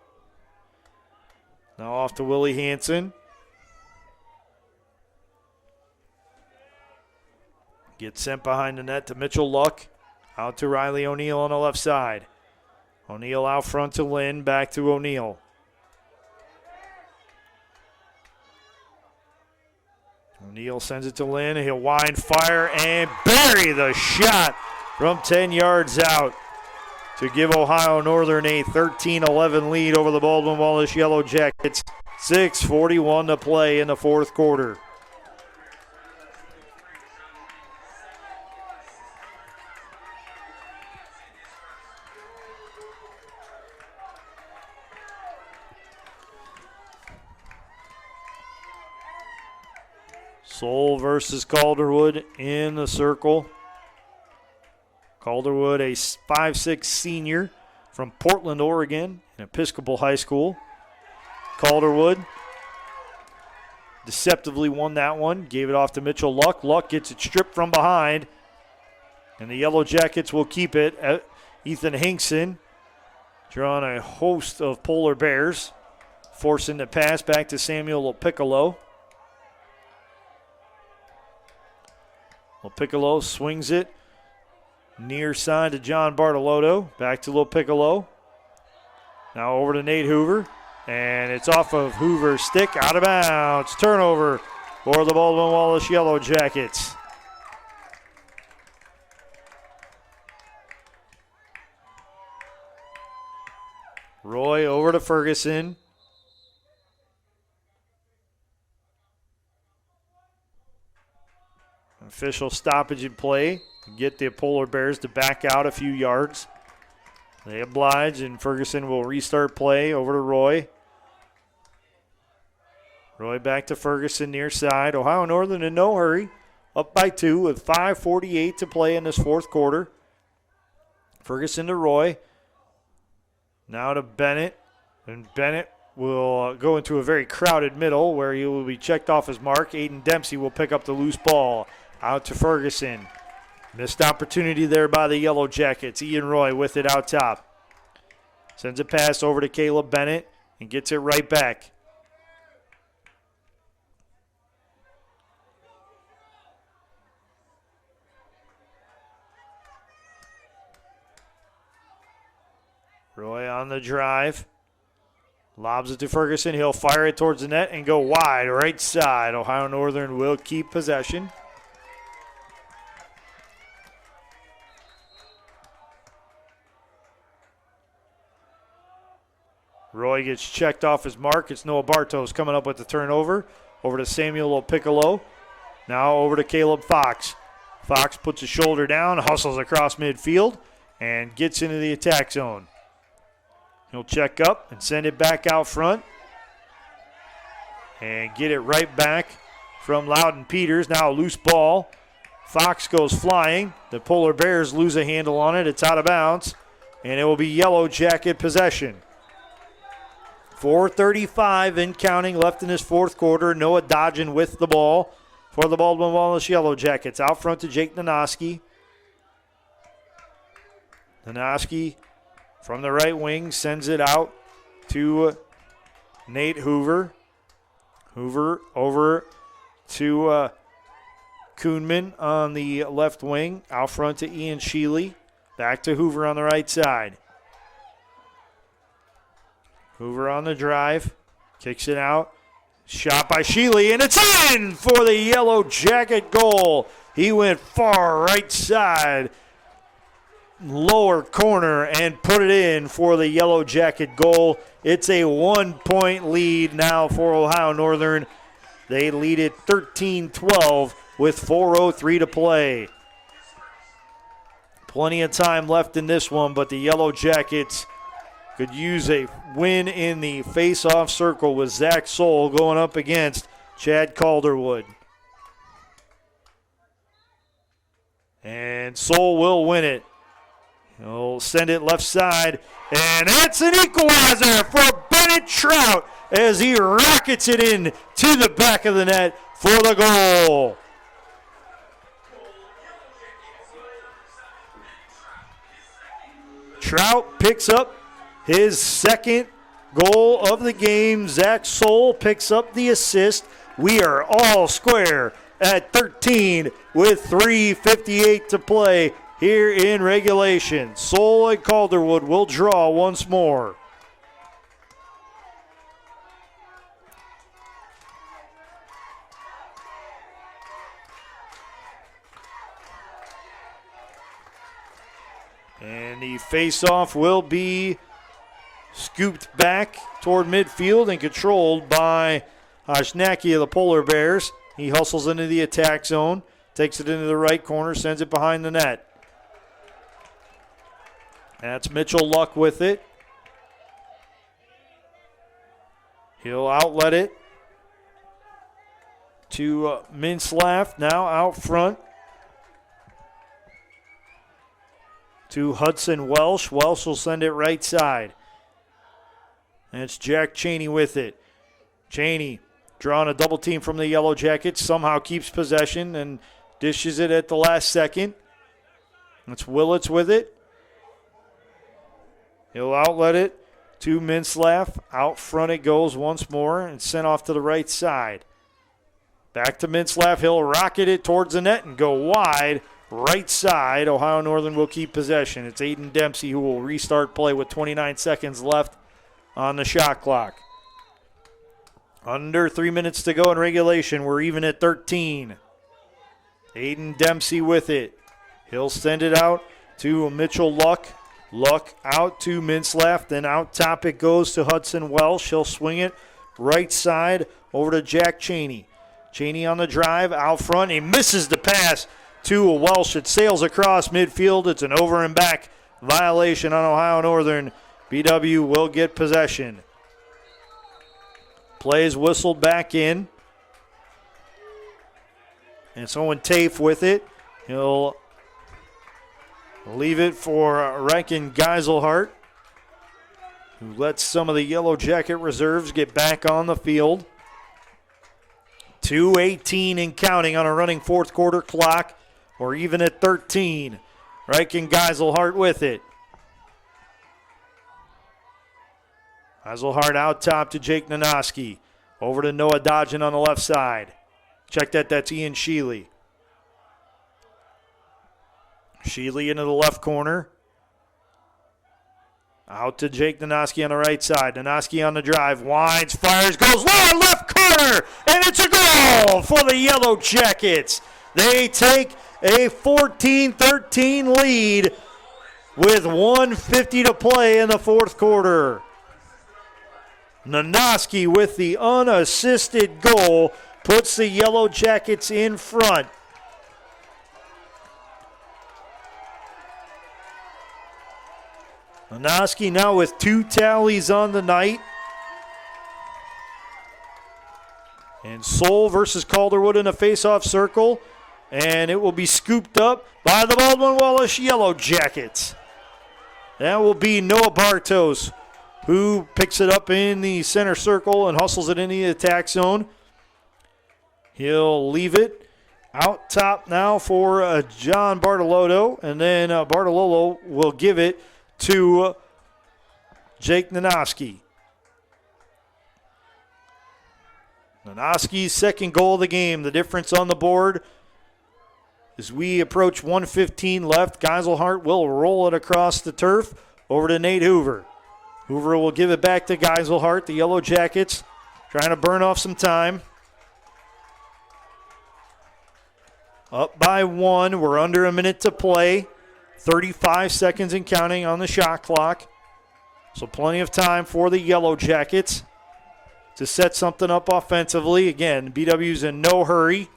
Speaker 1: Now off to Willie Hansen. Gets sent behind the net to Mitchell Luck. Out to Riley O'Neal on the left side. O'Neal out front to Lynn. Back to O'Neal. O'Neal sends it to Lynn. He'll wind, fire, and bury the shot from 10 yards out to give Ohio Northern a 13-11 lead over the Baldwin Wallace Yellow Jackets. 6:41 to play in the fourth quarter. Soul versus Calderwood in the circle. Calderwood, a 5'6" senior from Portland, Oregon, in Episcopal High School. Calderwood deceptively won that one, gave it off to Mitchell Luck. Luck gets it stripped from behind, and the Yellow Jackets will keep it. Ethan Hinkson drawing a host of Polar Bears, forcing the pass back to Samuel Piccolo. Piccolo swings it near side to John Bartolotto. Back to Piccolo. Now over to Nate Hoover. And it's off of Hoover's stick, out of bounds. Turnover for the Baldwin Wallace Yellow Jackets. Roy over to Ferguson. Official stoppage in play. Get the Polar Bears to back out a few yards. They oblige, and Ferguson will restart play over to Roy. Roy back to Ferguson near side. Ohio Northern in no hurry. Up by 2 with 5:48 to play in this fourth quarter. Ferguson to Roy. Now to Bennett. And Bennett will go into a very crowded middle where he will be checked off his mark. Aiden Dempsey will pick up the loose ball. Out to Ferguson. Missed opportunity there by the Yellow Jackets. Ian Roy with it out top. Sends a pass over to Caleb Bennett and gets it right back. Roy on the drive. Lobs it to Ferguson. He'll fire it towards the net and go wide, right side. Ohio Northern will keep possession. Roy gets checked off his mark. It's Noah Bartos coming up with the turnover. Over to Samuel Piccolo. Now over to Caleb Fox. Fox puts his shoulder down, hustles across midfield, and gets into the attack zone. He'll check up and send it back out front. And get it right back from Loudon Peters. Now a loose ball. Fox goes flying. The Polar Bears lose a handle on it. It's out of bounds. And it will be Yellow Jacket possession. 4:35 and counting left in this fourth quarter. Noah Dodgen with the ball for the Baldwin Wallace Yellow Jackets. Out front to Jake Nanoski. Nanoski from the right wing sends it out to Nate Hoover. Hoover over to Kuhnman on the left wing. Out front to Ian Sheely. Back to Hoover on the right side. Hoover on the drive. Kicks it out. Shot by Sheely, and it's in for the Yellow Jacket goal. He went far right side, lower corner, and put it in for the Yellow Jacket goal. It's a 1-point lead now for Ohio Northern. They lead it 13-12 with 4:03 to play. Plenty of time left in this one, but the Yellow Jackets could use a win in the face-off circle with Zach Soul going up against Chad Calderwood. And Soul will win it. He'll send it left side, and that's an equalizer for Bennett Trout as he rockets it in to the back of the net for the goal. Trout picks up his second goal of the game. Zach Soul picks up the assist. We are all square at 13 with 3:58 to play here in regulation. Soul and Calderwood will draw once more. And the face-off will be scooped back toward midfield and controlled by Hoshnacki of the Polar Bears. He hustles into the attack zone, takes it into the right corner, sends it behind the net. That's Mitchell Luck with it. He'll outlet it to Minslav, now out front to Hudson Welsh. Welsh will send it right side. And it's Jack Cheney with it. Cheney drawing a double team from the Yellow Jackets. Somehow keeps possession and dishes it at the last second. It's Willits with it. He'll outlet it to Minslav. Out front it goes once more and sent off to the right side. Back to Minslav. He'll rocket it towards the net and go wide. Right side. Ohio Northern will keep possession. It's Aiden Dempsey who will restart play with 29 seconds left on the shot clock. Under 3 minutes to go in regulation. We're even at 13. Aiden Dempsey with it. He'll send it out to Mitchell Luck. Luck out to Minslav. Then out top it goes to Hudson Welsh. He'll swing it right side over to Jack Cheney. Cheney on the drive out front. He misses the pass to Welsh. It sails across midfield. It's an over and back violation on Ohio Northern. BW will get possession. Plays whistled back in. And it's Owen Tafe with it. He'll Leave it for Reichen Geiselhart, who lets some of the Yellow Jacket reserves get back on the field. 2:18 and counting on a running fourth quarter clock, or even at 13. Reichen Geiselhart with it. Geiselhart out top to Jake Nanoski. Over to Noah Dodgen on the left side. Check that, that's Ian Sheely. Sheely into the left corner. Out to Jake Nanoski on the right side. Nanoski on the drive. Winds, fires, goes low left corner. And it's a goal for the Yellow Jackets. They take a 14-13 lead with 1:50 to play in the fourth quarter. Nanoski with the unassisted goal puts the Yellow Jackets in front. Nanoski now with 2 tallies on the night. And Soul versus Calderwood in a face-off circle. And it will be scooped up by the Baldwin Wallace Yellow Jackets. That will be Noah Bartos, who picks it up in the center circle and hustles it into the attack zone. He'll leave it out top now for John Bartolotto. And then Bartololo will give it to Jake Nanoski. Nanoski's second goal of the game. The difference on the board as we approach 1:15 left. Geiselhart will roll it across the turf over to Nate Hoover. Hoover will give it back to Geiselhart. The Yellow Jackets trying to burn off some time. Up by 1. We're under a minute to play. 35 seconds and counting on the shot clock. So plenty of time for the Yellow Jackets to set something up offensively. Again, BW's in no hurry.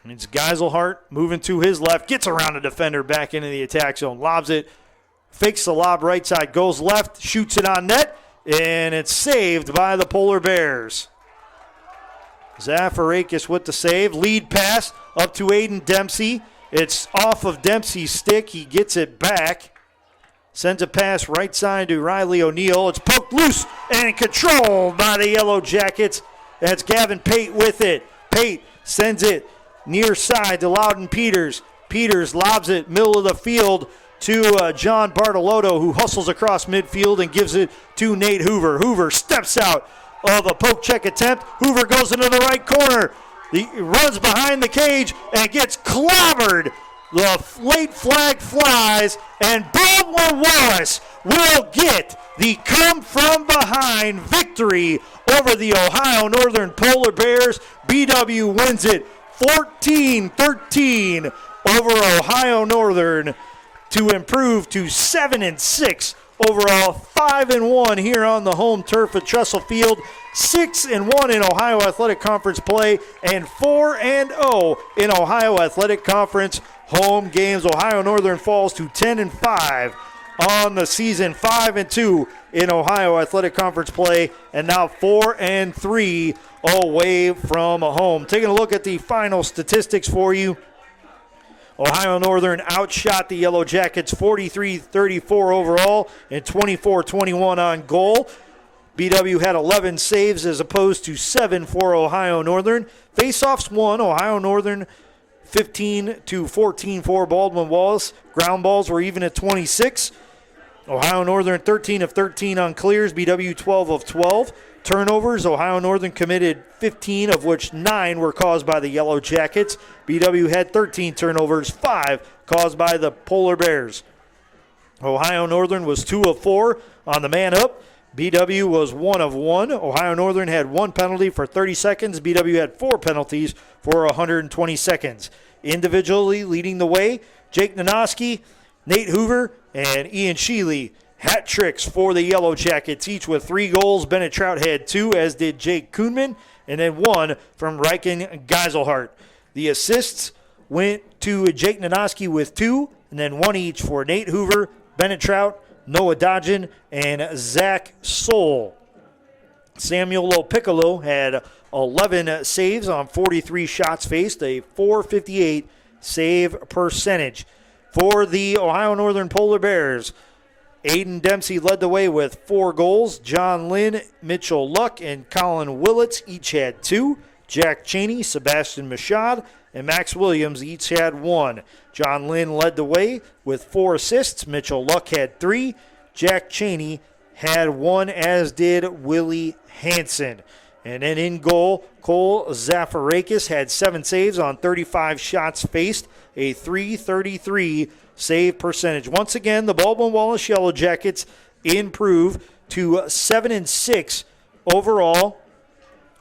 Speaker 1: And it's Geiselhart moving to his left. Gets around a defender back into the attack zone. Lobs it. Fakes the lob right side. Goes left. Shoots it on net. And it's saved by the Polar Bears. Zafarakis with the save. Lead pass up to Aiden Dempsey. It's off of Dempsey's stick. He gets it back. Sends a pass right side to Riley O'Neill. It's poked loose and controlled by the Yellow Jackets. That's Gavin Pate with it. Pate sends it near side to Loudon Peters. Peters lobs it middle of the field to John Bartolotto, who hustles across midfield and gives it to Nate Hoover. Hoover steps out of a poke check attempt. Hoover goes into the right corner. He runs behind the cage and gets clobbered. The late flag flies, and Baldwin Wallace will get the come-from-behind victory over the Ohio Northern Polar Bears. BW wins it 14-13 over Ohio Northern to improve to 7-6 overall, 5-1 here on the home turf at Tressel Field, 6-1 in Ohio Athletic Conference play, and 4-0 in Ohio Athletic Conference home games. Ohio Northern falls to 10-5 on the season, 5-2 in Ohio Athletic Conference play, and now 4-3 away from home. Taking a look at the final statistics for you. Ohio Northern outshot the Yellow Jackets 43-34 overall and 24-21 on goal. BW had 11 saves as opposed to 7 for Ohio Northern. Faceoffs won. Ohio Northern 15-14 for Baldwin Wallace. Ground balls were even at 26. Ohio Northern 13 of 13 on clears. BW 12 of 12. Turnovers, Ohio Northern committed 15, of which 9 were caused by the Yellow Jackets. BW had 13 turnovers, 5 caused by the Polar Bears. Ohio Northern was 2 of 4 on the man up. BW was 1 of 1. Ohio Northern had 1 penalty for 30 seconds. BW had 4 penalties for 120 seconds. Individually leading the way, Jake Nanoski, Nate Hoover, and Ian Sheely. Hat tricks for the Yellow Jackets, each with 3 goals. Bennett Trout had 2, as did Jake Kuhnman, and then 1 from Reichen Geiselhart. The assists went to Jake Nanoski with 2, and then 1 each for Nate Hoover, Bennett Trout, Noah Dodgen, and Zach Soul. Samuel Lopiccolo had 11 saves on 43 shots faced, a .458 save percentage. For the Ohio Northern Polar Bears, Aiden Dempsey led the way with 4 goals. John Lynn, Mitchell Luck, and Colin Willits each had 2. Jack Cheney, Sebastian Machad, and Max Williams each had 1. John Lynn led the way with 4 assists. Mitchell Luck had 3. Jack Cheney had 1, as did Willie Hansen. And then in goal, Cole Zafarakis had 7 saves on 35 shots faced, a .333 save percentage. Once again, the Baldwin Wallace Yellow Jackets improve to 7-6 overall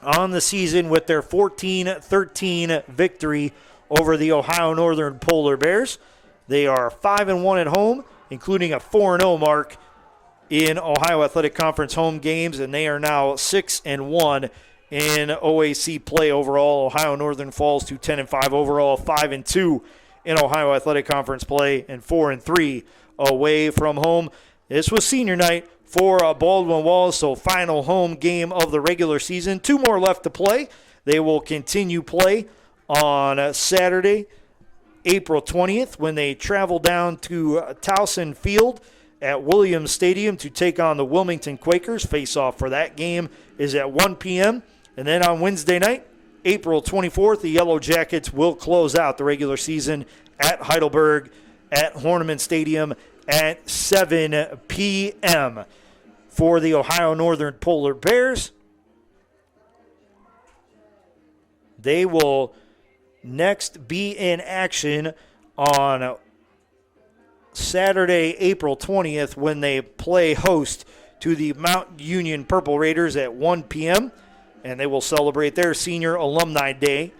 Speaker 1: on the season with their 14-13 victory over the Ohio Northern Polar Bears. They are 5-1 at home, including a 4-0 mark in Ohio Athletic Conference home games, and they are now 6-1 in OAC play overall. Ohio Northern falls to 10-5 overall, 5-2 in Ohio Athletic Conference play, and 4-3 away from home. This was senior night for Baldwin Wallace, so final home game of the regular season. 2 more left to play. They will continue play on Saturday, April 20th, when they travel down to Tressel Field at Williams Stadium to take on the Wilmington Quakers. Face-off for that game is at 1 p.m. And then on Wednesday night, April 24th, the Yellow Jackets will close out the regular season at Heidelberg at Horniman Stadium at 7 p.m. For the Ohio Northern Polar Bears, they will next be in action on Saturday, April 20th, when they play host to the Mount Union Purple Raiders at 1 p.m., and they will celebrate their Senior Alumni Day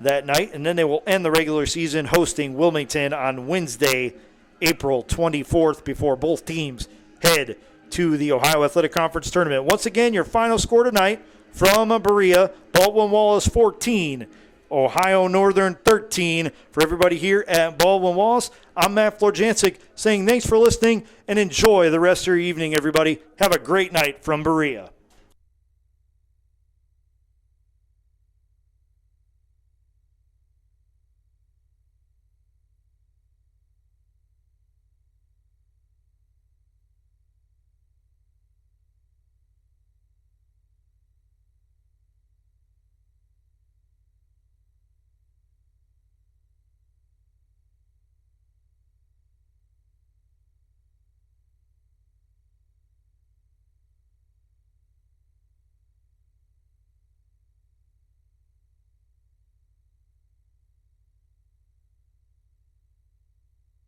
Speaker 1: that night, and then they will end the regular season hosting Wilmington on Wednesday, April 24th, before both teams head to the Ohio Athletic Conference Tournament. Once again, your final score tonight from Berea, Baldwin Wallace 14, Ohio Northern 13. For everybody here at Baldwin Wallace, I'm Matt Florjancic saying thanks for listening and enjoy the rest of your evening, everybody. Have a great night from Berea.